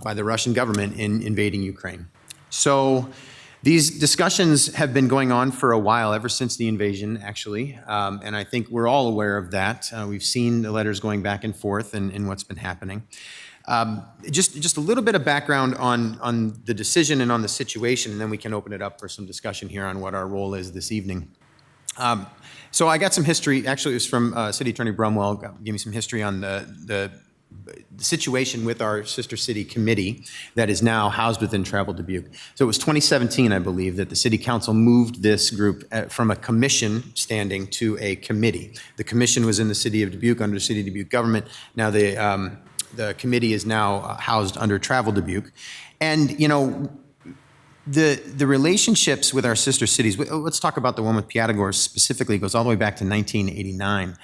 by the Russian government in invading Ukraine. So these discussions have been going on for a while, ever since the invasion, actually, and I think we're all aware of that. We've seen the letters going back and forth and what's been happening. Just a little bit of background on the decision and on the situation, and then we can open it up for some discussion here on what our role is this evening. So I got some history. Actually, it was from City Attorney Brumwell. Gave me some history on the situation with our sister city committee that is now housed within Travel Dubuque. So it was 2017, I believe, that the city council moved this group from a commission standing to a committee. The commission was in the city of Dubuque under City of Dubuque government. Now the committee is now housed under Travel Dubuque. And, you know, the relationships with our sister cities, let's talk about the one with Piatigorsk specifically. It goes all the way back to 1989.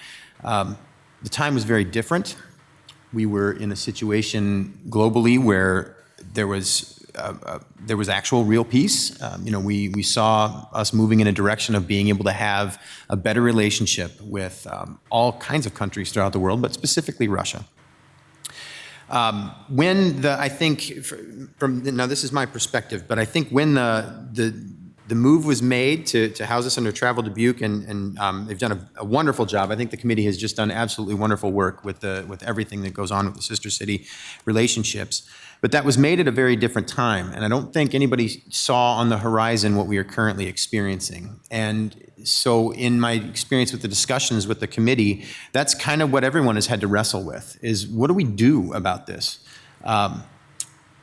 The time was very different. We were in a situation globally where there was actual real peace. You know, we saw us moving in a direction of being able to have a better relationship with all kinds of countries throughout the world, but specifically Russia. I think, now this is my perspective, but I think when the move was made to house us under Travel Dubuque, and they've done a wonderful job. I think the committee has just done absolutely wonderful work with everything that goes on with the sister city relationships. But that was made at a very different time, and I don't think anybody saw on the horizon what we are currently experiencing. And so in my experience with the discussions with the committee, that's kind of what everyone has had to wrestle with, is what do we do about this?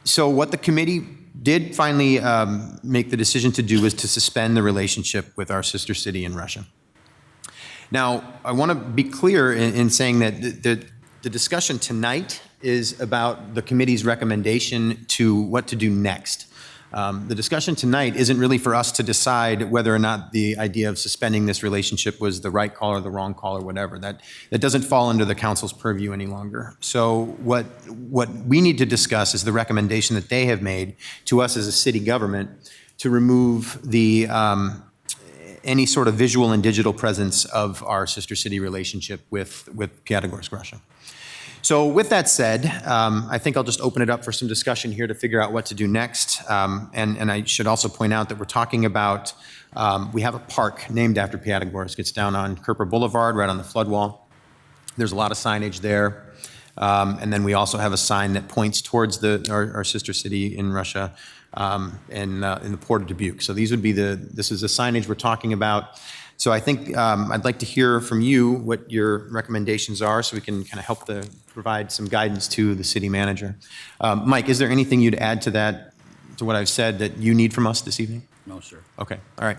So what the committee did finally make the decision to do was to suspend the relationship with our sister city in Russia. Now, I want to be clear in saying that the discussion tonight is about the committee's recommendation to what to do next. The discussion tonight isn't really for us to decide whether or not the idea of suspending this relationship was the right call or the wrong call or whatever. That doesn't fall under the council's purview any longer. So what we need to discuss is the recommendation that they have made to us as a city government to remove the any sort of visual and digital presence of our sister city relationship with Piatigorsk, Russia. So with that said, I think I'll just open it up for some discussion here to figure out what to do next. And I should also point out that we're talking about, we have a park named after Piatigorsk. It's down on Kerper Boulevard, right on the flood wall. There's a lot of signage there. And then we also have a sign that points towards our sister city in Russia, in the port of Dubuque. So this is the signage we're talking about. So I think I'd like to hear from you what your recommendations are so we can kind of help provide some guidance to the city manager. Mike, is there anything you'd add to that, to what I've said, that you need from us this evening? No, sir. Okay, all right.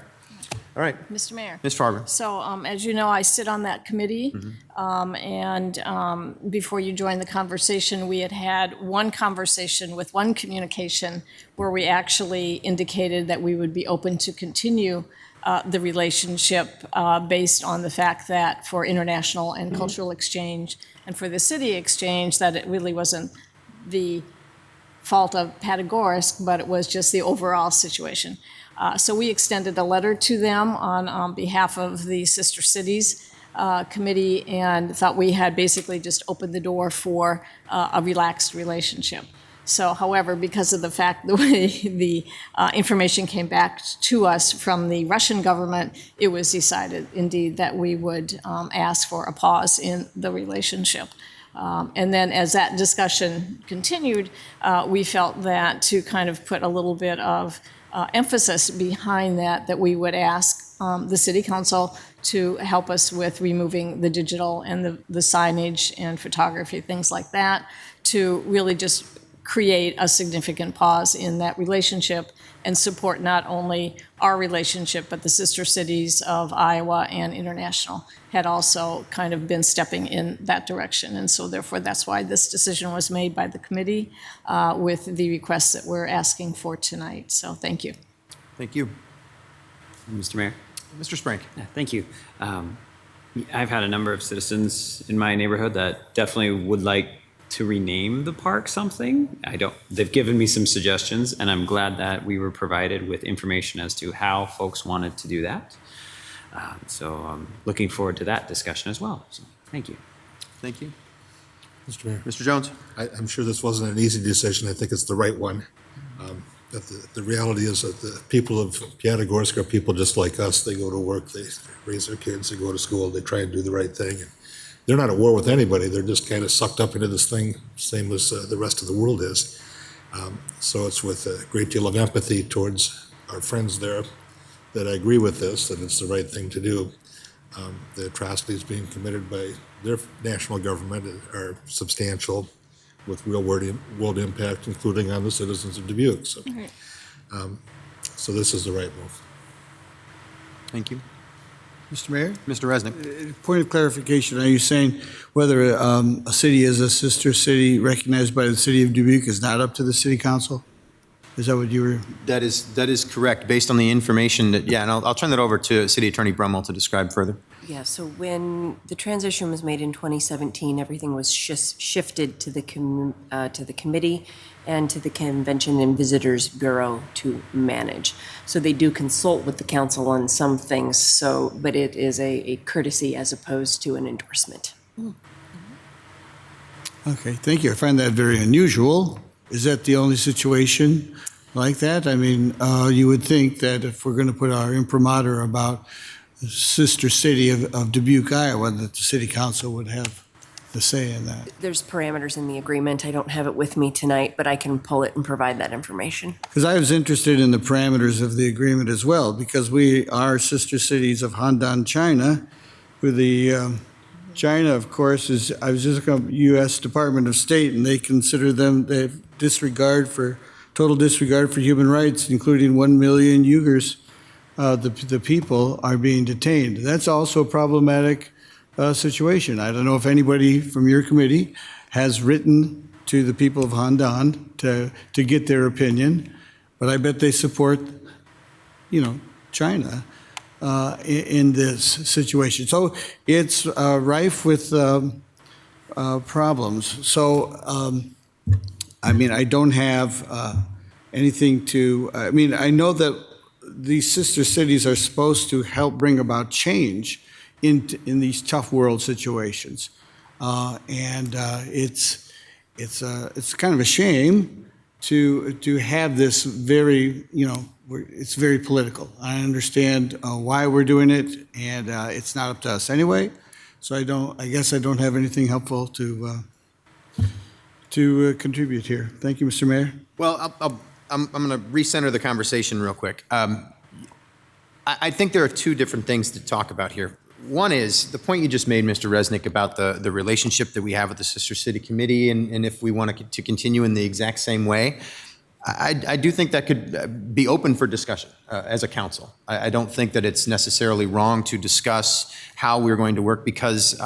All right. Mr. Mayor. Ms. Farber. So as you know, I sit on that committee. And before you joined the conversation, we had one conversation with one communication where we actually indicated that we would be open to continue the relationship based on the fact that for international and cultural exchange and for the city exchange, that it really wasn't the fault of Piatigorsk, but it was just the overall situation. So we extended a letter to them on behalf of the Sister Cities Committee and thought we had basically just opened the door for a relaxed relationship. So, however, because of the fact the way the information came back to us from the Russian government, it was decided indeed that we would ask for a pause in the relationship. And then as that discussion continued, we felt that to kind of put a little bit of emphasis behind that we would ask the city council to help us with removing the digital and the signage and photography, things like that, to really just create a significant pause in that relationship and support not only our relationship, but the sister cities of Iowa and International had also kind of been stepping in that direction. And so therefore, that's why this decision was made by the committee with the requests that we're asking for tonight. So thank you. Thank you. Mr. Mayor. Mr. Sprank. Yeah, thank you. I've had a number of citizens in my neighborhood that definitely would like to rename the park something. They've given me some suggestions, and I'm glad that we were provided with information as to how folks wanted to do that. So I'm looking forward to that discussion as well. So thank you. Thank you. Mr. Mayor. Mr. Jones. I'm sure this wasn't an easy decision. I think it's the right one. But the reality is that the people of Piatigorsk are people just like us. They go to work, they raise their kids, they go to school, they try and do the right thing. And they're not at war with anybody. They're just kind of sucked up into this thing, same as the rest of the world is. So it's with a great deal of empathy towards our friends there that I agree with this, that it's the right thing to do. The atrocities being committed by their national government are substantial, with real world impact, including on the citizens of Dubuque. So, so this is the right move. Thank you. Mr. Mayor? Mr. Resnick. Point of clarification, are you saying whether a city is a sister city recognized by the city of Dubuque is not up to the city council? Is that what you were? That is correct, based on the information that, and I'll turn that over to City Attorney Brummel to describe further. Yeah, so when the transition was made in 2017, everything was shifted to the committee and to the Convention and Visitors Bureau to manage. So they do consult with the council on some things, but it is a courtesy as opposed to an endorsement. Okay, thank you. I find that very unusual. Is that the only situation like that? I mean, you would think that if we're going to put our imprimatur about the sister city of Dubuque, Iowa, that the city council would have the say in that. There's parameters in the agreement. I don't have it with me tonight, but I can pull it and provide that information. Because I was interested in the parameters of the agreement as well, because we are sister cities of Handan, China, with the China, of course, I was just looking up U.S. Department of State, and they consider them, they have disregard for total disregard for human rights, including 1 million Uyghurs, the people, are being detained. That's also a problematic situation. I don't know if anybody from your committee has written to the people of Handan to get their opinion, but I bet they support, China in this situation. So it's rife with problems. So, I don't have anything to, I know that these sister cities are supposed to help bring about change in these tough world situations. It's kind of a shame to have this very, it's very political. I understand why we're doing it, and it's not up to us anyway. So I guess I don't have anything helpful to contribute here. Thank you, Mr. Mayor. Well, I'm going to recenter the conversation real quick. I think there are two different things to talk about here. One is the point you just made, Mr. Resnick, about the relationship that we have with the Sister City Committee, and if we want to continue in the exact same way. I do think that could be open for discussion as a council. I don't think that it's necessarily wrong to discuss how we're going to work, because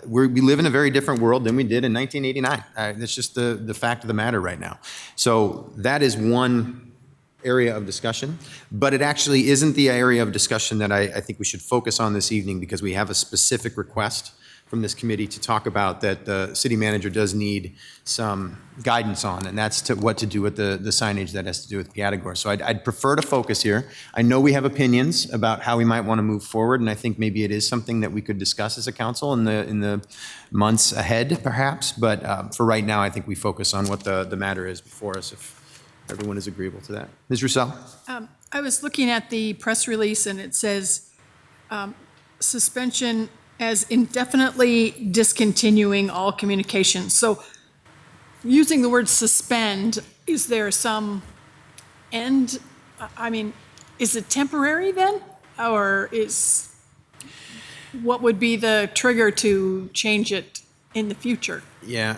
we live in a very different world than we did in 1989. That's just the fact of the matter right now. So that is one area of discussion, but it actually isn't the area of discussion that I think we should focus on this evening, because we have a specific request from this committee to talk about that the city manager does need some guidance on, and that's what to do with the signage that has to do with Piatagor. So I'd prefer to focus here. I know we have opinions about how we might want to move forward, and I think maybe it is something that we could discuss as a council in the months ahead, perhaps. But for right now, I think we focus on what the matter is before us, if everyone is agreeable to that. Ms. Roussel? I was looking at the press release, and it says suspension as indefinitely discontinuing all communication. So using the word suspend, is there some end? Is it temporary then? Or what would be the trigger to change it in the future? Yeah.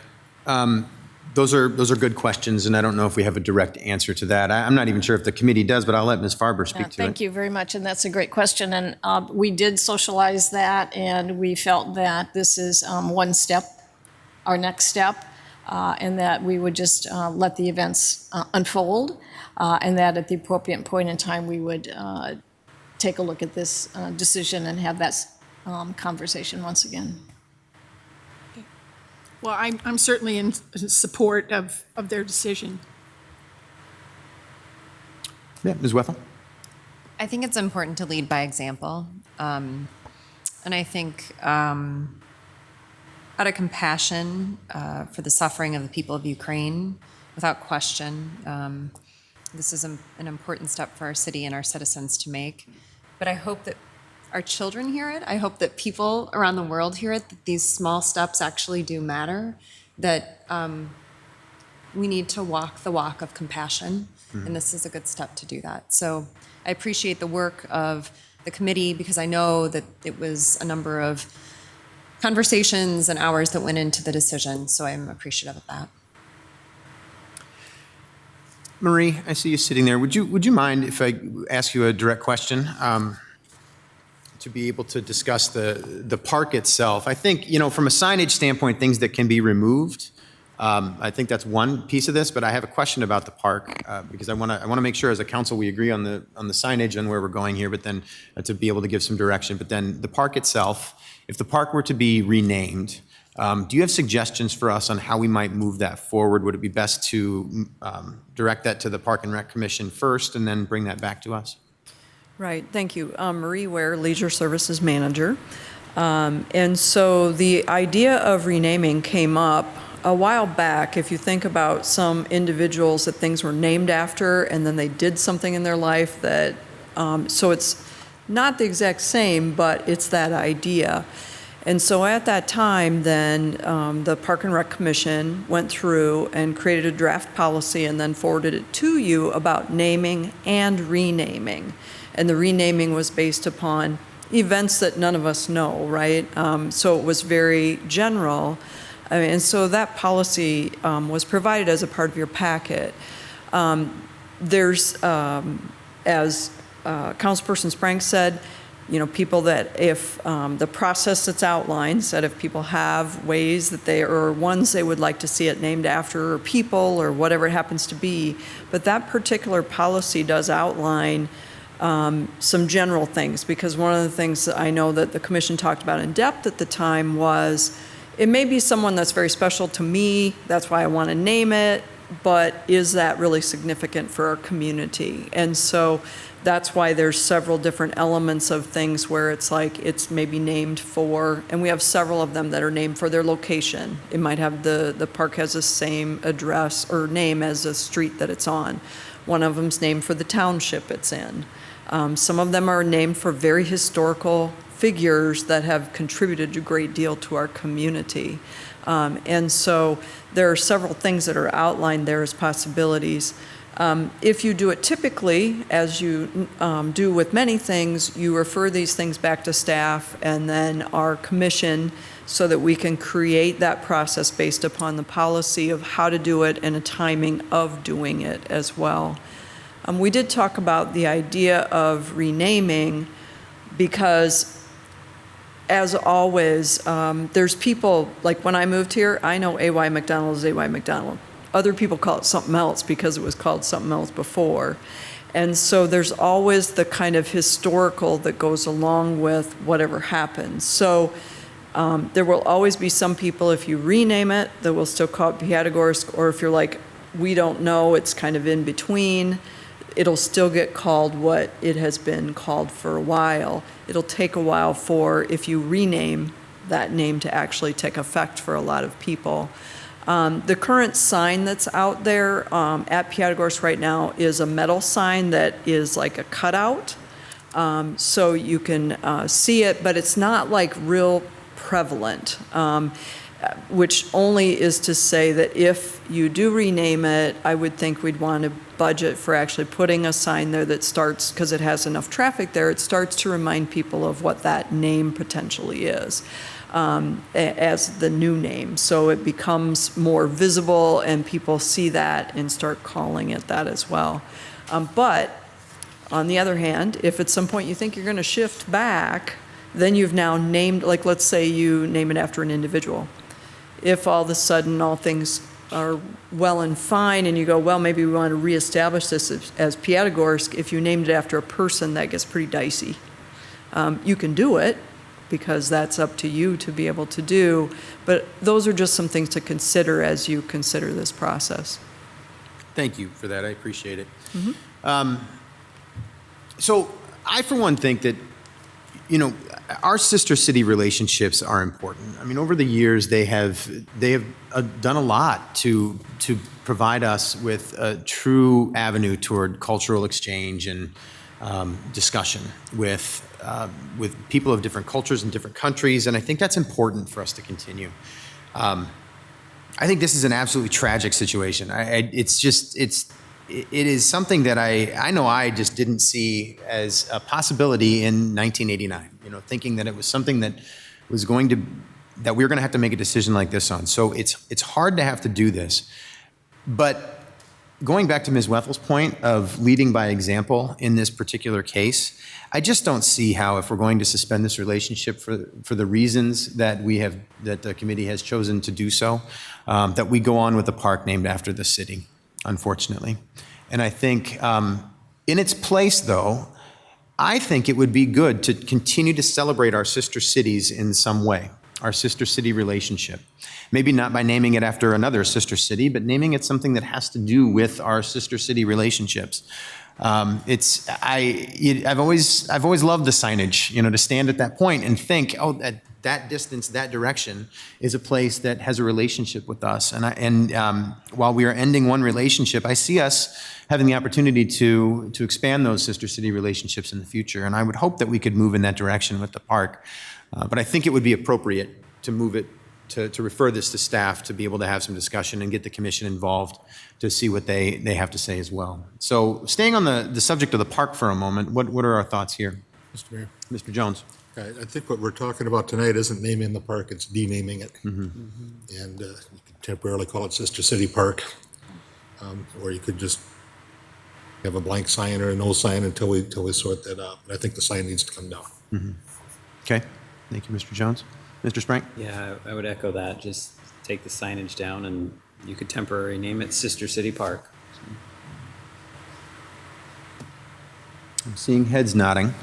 Those are good questions, and I don't know if we have a direct answer to that. I'm not even sure if the committee does, but I'll let Ms. Farber speak to it. Thank you very much, and that's a great question. And we did socialize that, and we felt that this is one step, our next step, and that we would just let the events unfold, and that at the appropriate point in time, we would take a look at this decision and have that conversation once again. Well, I'm certainly in support of their decision. Yeah, Ms. Wethel? I think it's important to lead by example. And I think out of compassion for the suffering of the people of Ukraine, without question, this is an important step for our city and our citizens to make. But I hope that our children hear it. I hope that people around the world hear it, that these small steps actually do matter, that we need to walk the walk of compassion, and this is a good step to do that. So I appreciate the work of the committee, because I know that it was a number of conversations and hours that went into the decision, so I'm appreciative of that. Marie, I see you sitting there. Would you mind if I ask you a direct question? To be able to discuss the park itself. I think, from a signage standpoint, things that can be removed, I think that's one piece of this, but I have a question about the park, because I want to make sure as a council we agree on the signage and where we're going here, but then to be able to give some direction. But then the park itself, if the park were to be renamed, do you have suggestions for us on how we might move that forward? Would it be best to direct that to the Park and Rec Commission first and then bring that back to us? Right, thank you. Marie Ware, Leisure Services Manager. And so the idea of renaming came up a while back. If you think about some individuals that things were named after and then they did something in their life that, so it's not the exact same, but it's that idea. And so at that time, then the Park and Rec Commission went through and created a draft policy and then forwarded it to you about naming and renaming. And the renaming was based upon events that none of us know, right? So it was very general. And so that policy was provided as a part of your packet. There's, as Councilperson Sprang said, people that if the process that's outlined said if people have ways that they, or ones they would like to see it named after, or people, or whatever it happens to be. But that particular policy does outline some general things, because one of the things that I know that the commission talked about in depth at the time was, it may be someone that's very special to me, that's why I want to name it, but is that really significant for our community? And so that's why there's several different elements of things where it's like it's maybe named for, and we have several of them that are named for their location. It might have the park has the same address or name as the street that it's on. One of them's named for the township it's in. Some of them are named for very historical figures that have contributed a great deal to our community. And so there are several things that are outlined there as possibilities. If you do it typically, as you do with many things, you refer these things back to staff and then our commission so that we can create that process based upon the policy of how to do it and a timing of doing it as well. We did talk about the idea of renaming because, as always, there's people, like when I moved here, I know A.Y. McDonald is A.Y. McDonald. Other people call it something else because it was called something else before. And so there's always the kind of historical that goes along with whatever happens. So there will always be some people, if you rename it, that will still call it Piatagorsk, or if you're like, we don't know, it's kind of in between, it'll still get called what it has been called for a while. It'll take a while for, if you rename that name, to actually take effect for a lot of people. The current sign that's out there at Piatagorsk right now is a metal sign that is like a cutout. So you can see it, but it's not like real prevalent, which only is to say that if you do rename it, I would think we'd want to budget for actually putting a sign there that starts, because it has enough traffic there, it starts to remind people of what that name potentially is. As the new name. So it becomes more visible and people see that and start calling it that as well. But on the other hand, if at some point you think you're going to shift back, then you've now named, like let's say you name it after an individual. If all of a sudden all things are well and fine and you go, well, maybe we want to reestablish this as Piatagorsk, if you named it after a person, that gets pretty dicey. You can do it, because that's up to you to be able to do. But those are just some things to consider as you consider this process. Thank you for that. I appreciate it. So I, for one, think that, our sister city relationships are important. I mean, over the years, they have done a lot to provide us with a true avenue toward cultural exchange and discussion with people of different cultures and different countries, and I think that's important for us to continue. I think this is an absolutely tragic situation. It is something that I know I just didn't see as a possibility in 1989. Thinking that it was something that was that we were going to have to make a decision like this on. So it's hard to have to do this, but going back to Ms. Wethel's point of leading by example in this particular case, I just don't see how, if we're going to suspend this relationship for the reasons that that the committee has chosen to do so, that we go on with a park named after the city, unfortunately. And I think in its place, though, I think it would be good to continue to celebrate our sister cities in some way, our sister city relationship. Maybe not by naming it after another sister city, but naming it something that has to do with our sister city relationships. I've always loved the signage, to stand at that point and think, oh, at that distance, that direction is a place that has a relationship with us. And while we are ending one relationship, I see us having the opportunity to expand those sister city relationships in the future. And I would hope that we could move in that direction with the park. But I think it would be appropriate to move it, to refer this to staff to be able to have some discussion and get the commission involved to see what they have to say as well. So staying on the subject of the park for a moment, what are our thoughts here? Mr. Mayor. Mr. Jones. I think what we're talking about tonight isn't naming the park, it's denaming it. And you could temporarily call it Sister City Park, or you could just have a blank sign or a no sign until we sort that out. But I think the sign needs to come down. Okay, thank you, Mr. Jones. Mr. Sprank? Yeah, I would echo that. Just take the signage down and you could temporarily name it Sister City Park. I'm seeing heads nodding.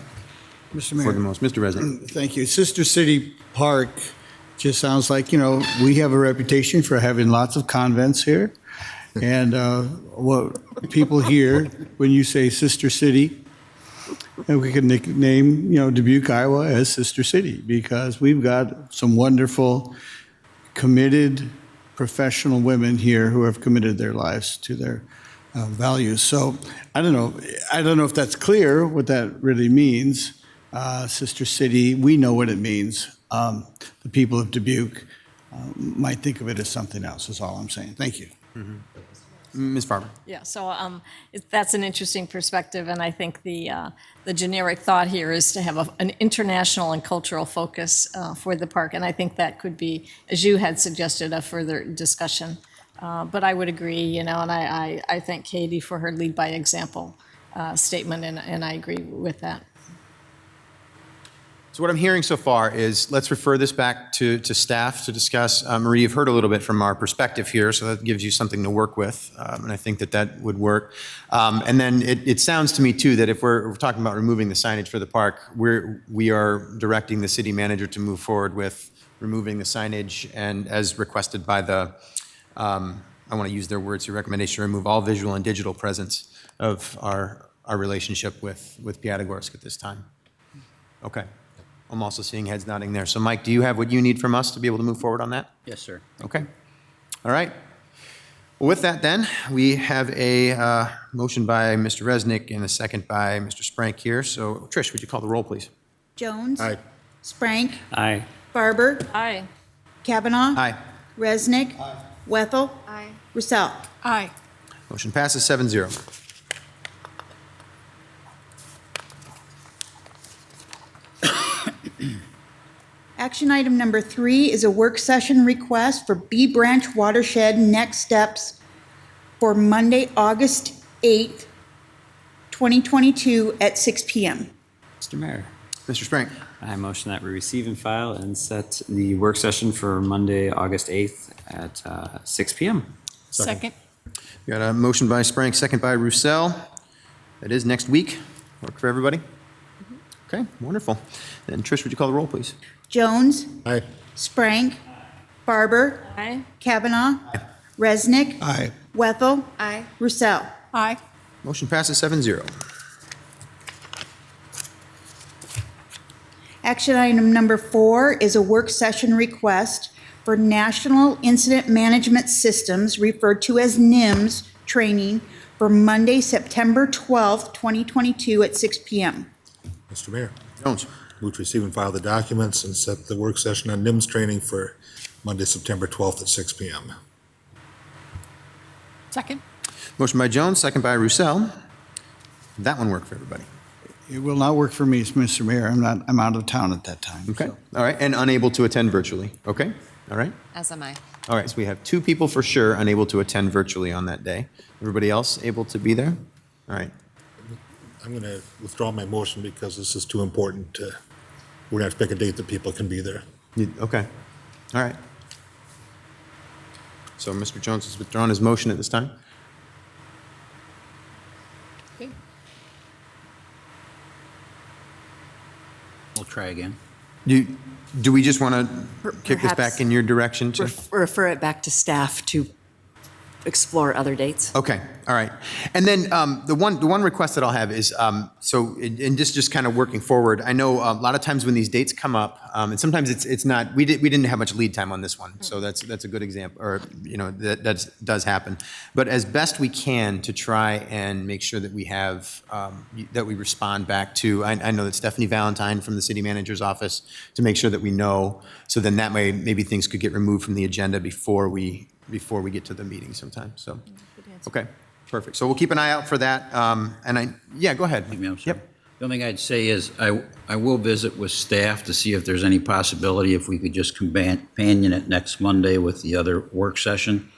Mr. Mayor. For the most. Mr. Resnick. Thank you. Sister City Park just sounds like, we have a reputation for having lots of convents here. And what people hear when you say Sister City, and we can nickname, Dubuque, Iowa as Sister City because we've got some wonderful, committed, professional women here who have committed their lives to their values. So I don't know if that's clear what that really means. Sister City, we know what it means. The people of Dubuque might think of it as something else, is all I'm saying. Thank you. Ms. Farber. Yeah, so that's an interesting perspective, and I think the generic thought here is to have an international and cultural focus for the park, and I think that could be, as you had suggested, a further discussion. But I would agree, and I thank Katie for her lead by example statement, and I agree with that. So what I'm hearing so far is let's refer this back to staff to discuss. Marie, you've heard a little bit from our perspective here, so that gives you something to work with, and I think that would work. And then it sounds to me too that if we're talking about removing the signage for the park, we are directing the city manager to move forward with removing the signage and as requested by the, I want to use their words, your recommendation to remove all visual and digital presence of our relationship with Piatagorsk at this time. Okay. I'm also seeing heads nodding there. So Mike, do you have what you need from us to be able to move forward on that? Yes, sir. Okay. All right. Well, with that then, we have a motion by Mr. Resnick and a second by Mr. Sprank here. So Trish, would you call the roll, please? Jones? Aye. Sprank? Aye. Barber? Aye. Kavanaugh? Aye. Resnick? Wethel? Aye. Roussel? Aye. Motion passes 7-0. Action item number 3 is a work session request for B Branch Watershed Next Steps for Monday, August 8th, 2022 at 6 p.m. Mr. Mayor, Mr. Sprank. I motion that we receive and file and set the work session for Monday, August 8th at 6 p.m. Second. We got a motion by Sprank, second by Roussel. That is next week. Work for everybody? Okay, wonderful. Then Trish, would you call the roll, please? Jones? Aye. Sprank? Barber? Aye. Kavanaugh? Resnick? Aye. Wethel? Aye. Roussel? Aye. Motion passes 7-0. Action item number 4 is a work session request for National Incident Management Systems, referred to as NIMS, training for Monday, September 12th, 2022 at 6 p.m. Mr. Mayor. Jones. Move to receive and file the documents and set the work session on NIMS training for Monday, September 12th at 6 p.m. Second. Motion by Jones, second by Roussel. That one worked for everybody. It will not work for me, Mr. Mayor. I'm out of town at that time. Okay. so. All right. And unable to attend virtually. Okay. All right. As am I. All right. So we have 2 people for sure unable to attend virtually on that day. Everybody else able to be there? All right. I'm going to withdraw my motion because this is too important to, we're going to have to pick a date that people can be there. Okay. All right. So Mr. Jones has withdrawn his motion at this time. Okay. We'll try again. Do we just want to kick this Perhaps back in your direction? Refer it back to staff to explore other dates. Okay, all right. And then the one request that I'll have is, and just kind of working forward, I know a lot of times when these dates come up, and sometimes it's not, we didn't have much lead time on this one, so that's a good example, or, that does happen. But as best we can to try and make sure that we have, that we respond back to, I know that Stephanie Valentine from the city manager's office, to make sure that we know, so then that way maybe things could get removed from the agenda before we get to the meeting sometime, so. Okay, perfect. So we'll keep an eye out for that, go ahead. Yep. The only thing I'd say is I will visit with staff to see if there's any possibility if we could just companion it next Monday with the other work session.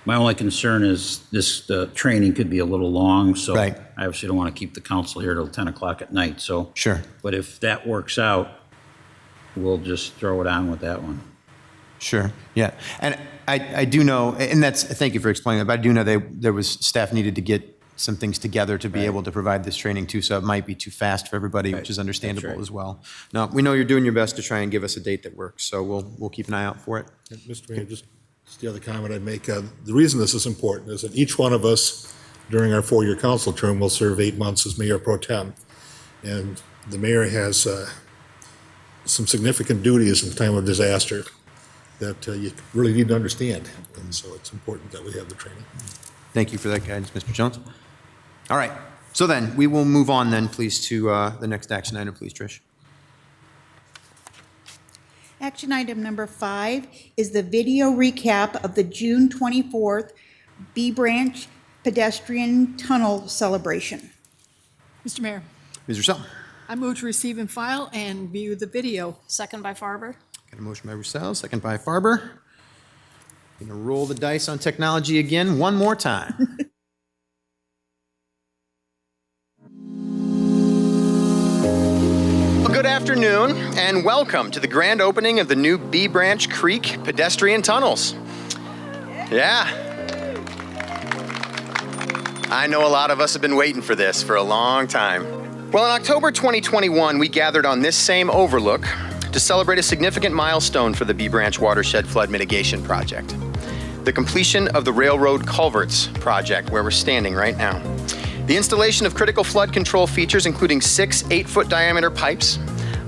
My only concern is the training could be a little long, so Right. I obviously don't want to keep the council here till 10 o'clock at night, so. Sure. But if that works out, we'll just throw it on with that one. Sure, yeah. And I do know, and thank you for explaining that, but I do know there was, staff needed to get some things together to be able to provide this training too, so it might be too fast for everybody, which is understandable as well. No, we know you're doing your best to try and give us a date that works, so we'll keep an eye out for it. And Mr. Mayor, just the other comment I'd make, the reason this is important is that each one of us during our 4-year council term will serve 8 months as mayor pro tem. And the mayor has some significant duties in time of disaster that you really need to understand. And so it's important that we have the training. Thank you for that guidance, Mr. Jones. All right, so then we will move on then, please, to the next action item, please, Trish. Action item number 5 is the video recap of the June 24th B Branch pedestrian tunnel celebration. Mr. Mayor, Ms. Russell. I move to receive and file and view the video. Second by Farber. Got a motion by Russell, second by Farber. Gonna roll the dice on technology again one more time. Well, good afternoon and welcome to the grand opening of the new B Branch Creek pedestrian tunnels. Yeah. I know a lot of us have been waiting for this for a long time. Well, in October 2021, we gathered on this same overlook to celebrate a significant milestone for the B Branch Watershed Flood Mitigation Project. The completion of the Railroad Culverts project, where we're standing right now. The installation of critical flood control features, including 6 8-foot diameter pipes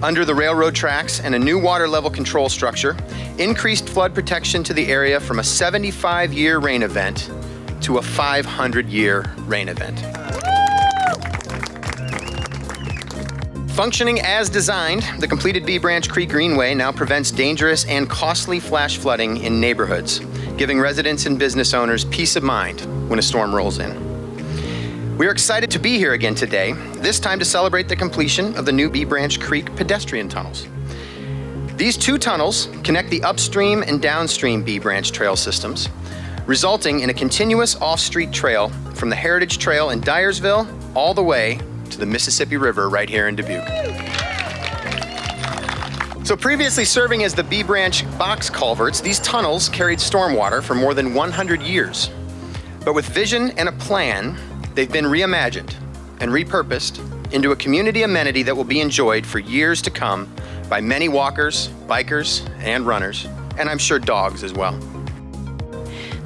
under the railroad tracks and a new water level control structure, increased flood protection to the area from a 75-year rain event to a 500-year rain event. Functioning as designed, the completed B Branch Creek Greenway now prevents dangerous and costly flash flooding in neighborhoods, giving residents and business owners peace of mind when a storm rolls in. We are excited to be here again today, this time to celebrate the completion of the new B Branch Creek pedestrian tunnels. These 2 tunnels connect the upstream and downstream B Branch trail systems, resulting in a continuous off-street trail from the Heritage Trail in Dyersville all the way to the Mississippi River right here in Dubuque. So previously serving as the B Branch box culverts, these tunnels carried stormwater for more than 100 years. But with vision and a plan, they've been reimagined and repurposed into a community amenity that will be enjoyed for years to come by many walkers, bikers, and runners, and I'm sure dogs as well.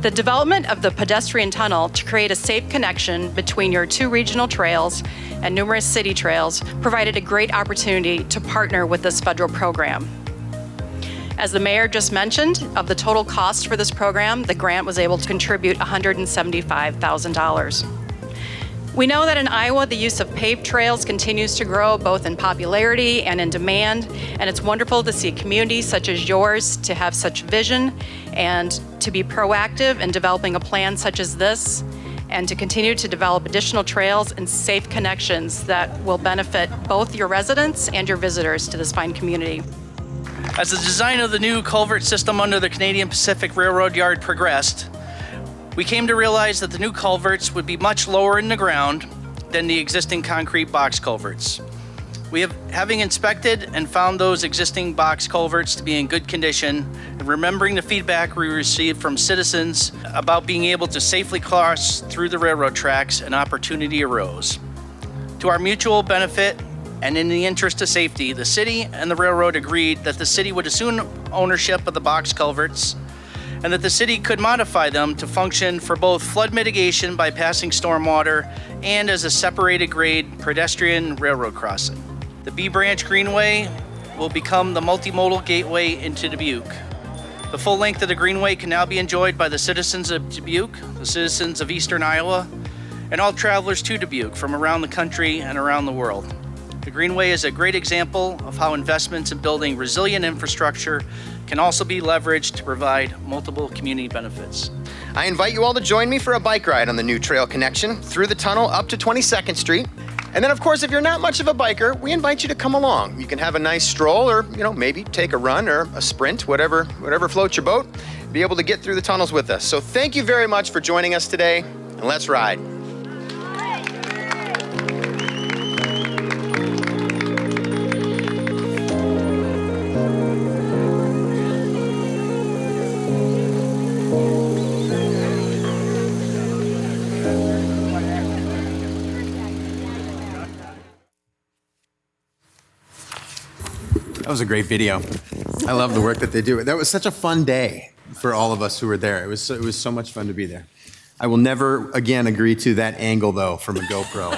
The development of the pedestrian tunnel to create a safe connection between your 2 regional trails and numerous city trails provided a great opportunity to partner with this federal program. As the mayor just mentioned, of the total cost for this program, the grant was able to contribute $175,000. We know that in Iowa, the use of paved trails continues to grow both in popularity and in demand, and it's wonderful to see communities such as yours to have such vision and to be proactive in developing a plan such as this, and to continue to develop additional trails and safe connections that will benefit both your residents and your visitors to this fine community. As the design of the new culvert system under the Canadian Pacific Railroad Yard progressed, we came to realize that the new culverts would be much lower in the ground than the existing concrete box culverts. Having inspected and found those existing box culverts to be in good condition, and remembering the feedback we received from citizens about being able to safely cross through the railroad tracks, an opportunity arose. To our mutual benefit and in the interest of safety, the city and the railroad agreed that the city would assume ownership of the box culverts and that the city could modify them to function for both flood mitigation by passing stormwater and as a separated grade pedestrian railroad crossing. The B Branch Greenway will become the multimodal gateway into Dubuque. The full length of the Greenway can now be enjoyed by the citizens of Dubuque, the citizens of Eastern Iowa, and all travelers to Dubuque from around the country and around the world. The Greenway is a great example of how investments in building resilient infrastructure can also be leveraged to provide multiple community benefits. I invite you all to join me for a bike ride on the new trail connection through the tunnel up to 22nd Street. And then, of course, if you're not much of a biker, we invite you to come along. You can have a nice stroll or, maybe take a run or a sprint, whatever floats your boat be able to get through the tunnels with us. So thank you very much for joining us today, and let's ride. That was a great video. I love the work that they do. That was such a fun day for all of us who were there. It was so much fun to be there. I will never again agree to that angle though from a GoPro.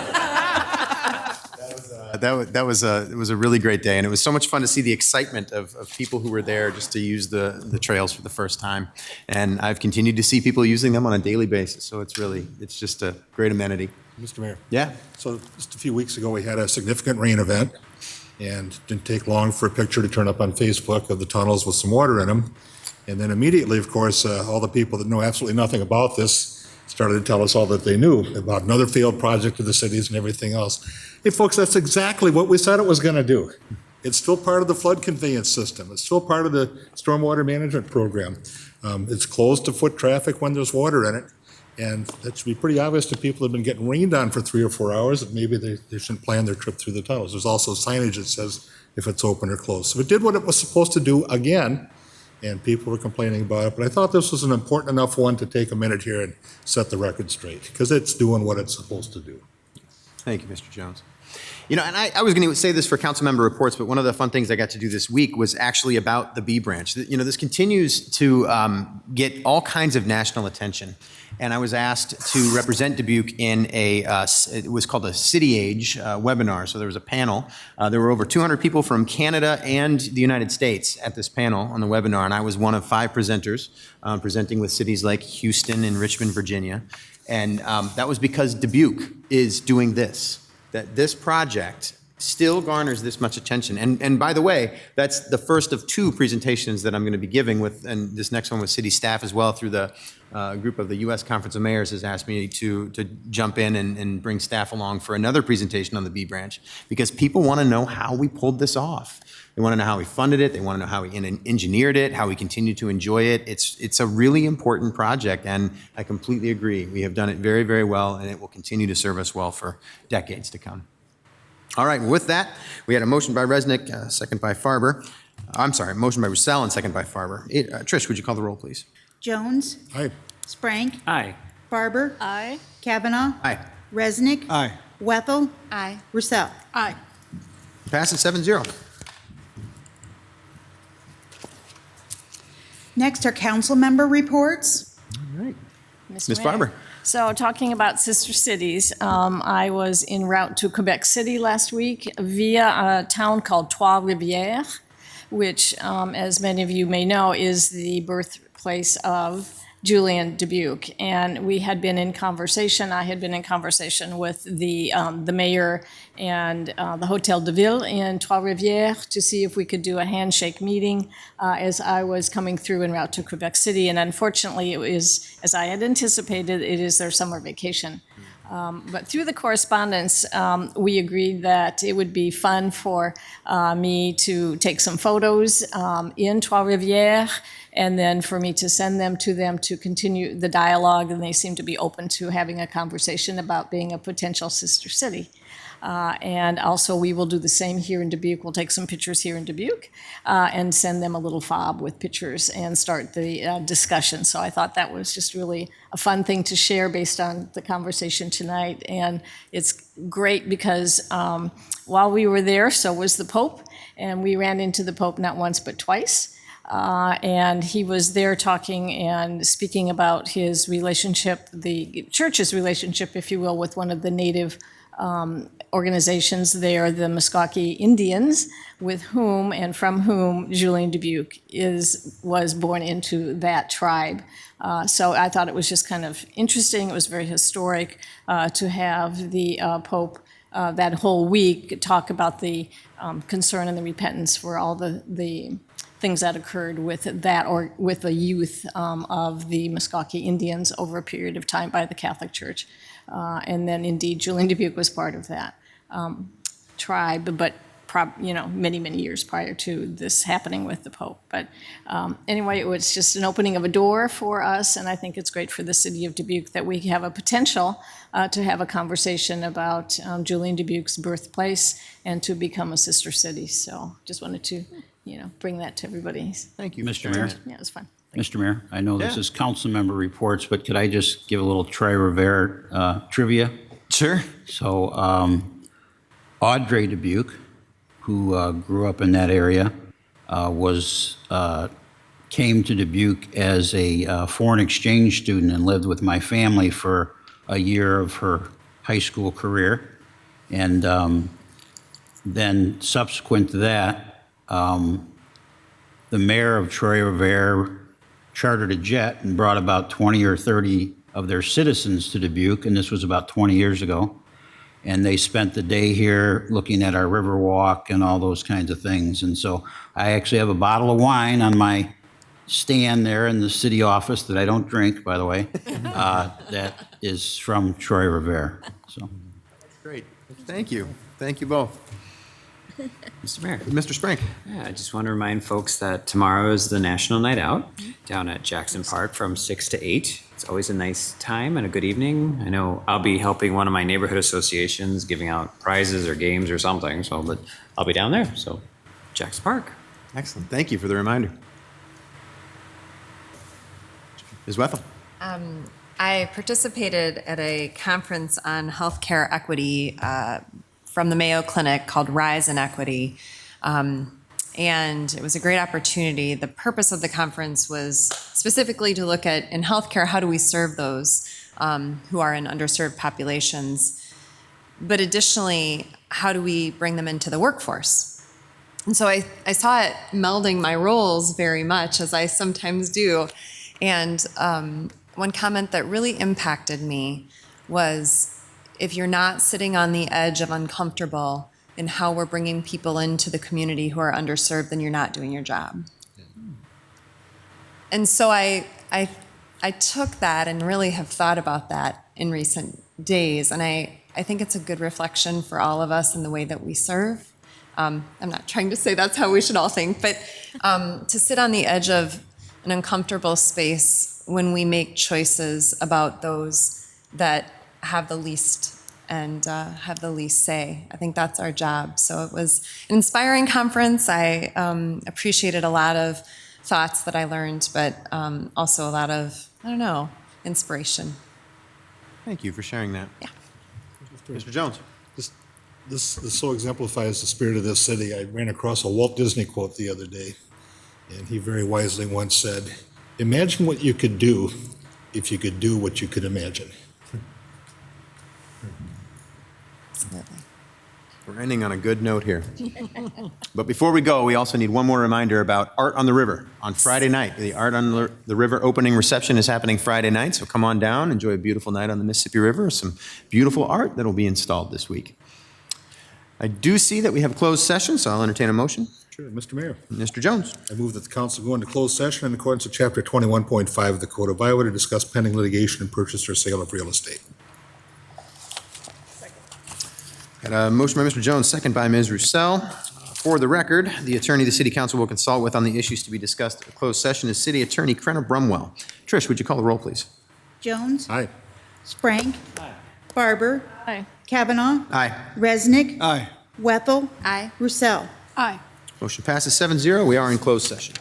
It was a really great day, and it was so much fun to see the excitement of people who were there just to use the trails for the first time. And I've continued to see people using them on a daily basis. So it's just a great amenity. Mr. Mayor. Yeah. So just a few weeks ago, we had a significant rain event, and it didn't take long for a picture to turn up on Facebook of the tunnels with some water in them. And then immediately, of course, all the people that know absolutely nothing about this started to tell us all that they knew about another field project of the cities and everything else. Hey, folks, that's exactly what we said it was going to do. It's still part of the flood conveyance system. It's still part of the stormwater management program. It's closed to foot traffic when there's water in it. And that should be pretty obvious to people who have been getting rained on for 3 or 4 hours that maybe they shouldn't plan their trip through the tunnels. There's also signage that says if it's open or closed. So it did what it was supposed to do again, and people were complaining about it. But I thought this was an important enough one to take a minute here and set the record straight, because it's doing what it's supposed to do. Thank you, Mr. Jones. You know, and I was going to say this for council member reports, but one of the fun things I got to do this week was actually about the B branch. You know, this continues to get all kinds of national attention. And I was asked to represent Dubuque in it was called a City Age webinar. So there was a panel. There were over 200 people from Canada and the United States at this panel on the webinar. And I was one of 5 presenters presenting with cities like Houston and Richmond, Virginia. And that was because Dubuque is doing this. That this project still garners this much attention. And by the way, that's the first of 2 presentations that I'm going to be giving with, and this next one with city staff as well, through the group of the U.S. Conference of Mayors has asked me to jump in and bring staff along for another presentation on the B branch, because people want to know how we pulled this off. They want to know how we funded it. They want to know how we engineered it, how we continue to enjoy it. It's a really important project, and I completely agree. We have done it very, very well, and it will continue to serve us well for decades to come. All right, with that, we had a motion by Resnick, second by Farber. I'm sorry, motion by Roussel and second by Farber. Trish, would you call the roll, please? Jones? Aye. Sprank? Aye. Farber? Aye. Kavanaugh? Aye. Resnick? Aye. Wethel? Aye. Roussel? Aye. Passes 7-0. Next are council member reports. All right. Mr. Ms. Mayor. Farber. So talking about sister cities, I was en route to Quebec City last week via a town called Trois-Rivières, which, as many of you may know, is the birthplace of Julian Dubuque. And we had been in conversation, I had been in conversation with the mayor and the Hotel de Ville in Trois-Rivières to see if we could do a handshake meeting as I was coming through en route to Quebec City. And unfortunately, it was, as I had anticipated, it is their summer vacation. But through the correspondence, we agreed that it would be fun for me to take some photos in Trois-Rivières, and then for me to send them to continue the dialogue, and they seem to be open to having a conversation about being a potential sister city. And also, we will do the same here in Dubuque. We'll take some pictures here in Dubuque and send them a little fob with pictures and start the discussion. So I thought that was just really a fun thing to share based on the conversation tonight. And it's great because while we were there, so was the Pope, and we ran into the Pope not once but twice. And he was there talking and speaking about his relationship, the church's relationship, if you will, with one of the native organizations there, the Muskogee Indians, with whom and from whom Julian Dubuque was born into that tribe. So I thought it was just kind of interesting. It was very historic to have the Pope that whole week talk about the concern and the repentance for all the things that occurred with that, or with the youth of the Muskogee Indians over a period of time by the Catholic Church. And then indeed, Julian Dubuque was part of that tribe. But many, many years prior to this happening with the Pope. But anyway, it was just an opening of a door for us, and I think it's great for the city of Dubuque that we have a potential to have a conversation about Julian Dubuque's birthplace and to become a sister city. So just wanted to, bring that to everybody. Thank you. Mr. Mayor? Yeah, it was fun. Mr. Mayor, I know this Yeah. is council member reports, but could I just give a little Troy Rivera trivia? Sure. So Audrey Dubuque, who grew up in that area, came to Dubuque as a foreign exchange student and lived with my family for a year of her high school career. And then subsequent to that, the mayor of Troy Rivera chartered a jet and brought about 20 or 30 of their citizens to Dubuque, and this was about 20 years ago. And they spent the day here looking at our river walk and all those kinds of things. And so I actually have a bottle of wine on my stand there in the city office that I don't drink, by the way, that is from Troy Rivera. So. Great. Thank you. Thank you both. Mr. Mayor. Mr. Sprank. Yeah, I just want to remind folks that tomorrow is the National Night Out down at Jackson Park from 6 to 8. It's always a nice time and a good evening. I know I'll be helping one of my neighborhood associations giving out prizes or games or something, but I'll be down there. So Jackson Park. Excellent. Thank you for the reminder. Ms. Wethel. I participated at a conference on healthcare equity from the Mayo Clinic called Rise in Equity. And it was a great opportunity. The purpose of the conference was specifically to look at, in healthcare, how do we serve those who are in underserved populations? But additionally, how do we bring them into the workforce? And so I saw it melding my roles very much, as I sometimes do. And one comment that really impacted me was, if you're not sitting on the edge of uncomfortable in how we're bringing people into the community who are underserved, then you're not doing your job. And so I took that and really have thought about that in recent days. And I think it's a good reflection for all of us in the way that we serve. I'm not trying to say that's how we should all think, but to sit on the edge of an uncomfortable space when we make choices about those that have the least and have the least say. I think that's our job. So it was an inspiring conference. I appreciated a lot of thoughts that I learned, but also a lot of, inspiration. Thank you for sharing that. Yeah. Mr. Jones. This so exemplifies the spirit of this city. I ran across a Walt Disney quote the other day, and he very wisely once said, "Imagine what you could do if you could do what you could imagine." Absolutely. We're ending on a good note here. But before we go, we also need one more reminder about Art on the River on Friday night. The Art on the River opening reception is happening Friday night, so come on down, enjoy a beautiful night on the Mississippi River, some beautiful art that will be installed this week. I do see that we have a closed session, so I'll entertain a motion. Sure, Mr. Mayor. Mr. Jones. I move that the council go into closed session in accordance with Chapter 21.5 of the Code of Iowa to discuss pending litigation and purchase or sale of real estate. Got a motion by Mr. Jones, second by Ms. Roussel. For the record, the attorney the city council will consult with on the issues to be discussed at the closed session is City Attorney Krenna Brumwell. Trish, would you call the roll, please? Jones? Aye. Sprank? Aye. Barber? Aye. Kavanaugh? Aye. Resnick? Aye. Wethel? Aye. Roussel? Aye. Motion passes 7-0. We are in closed session.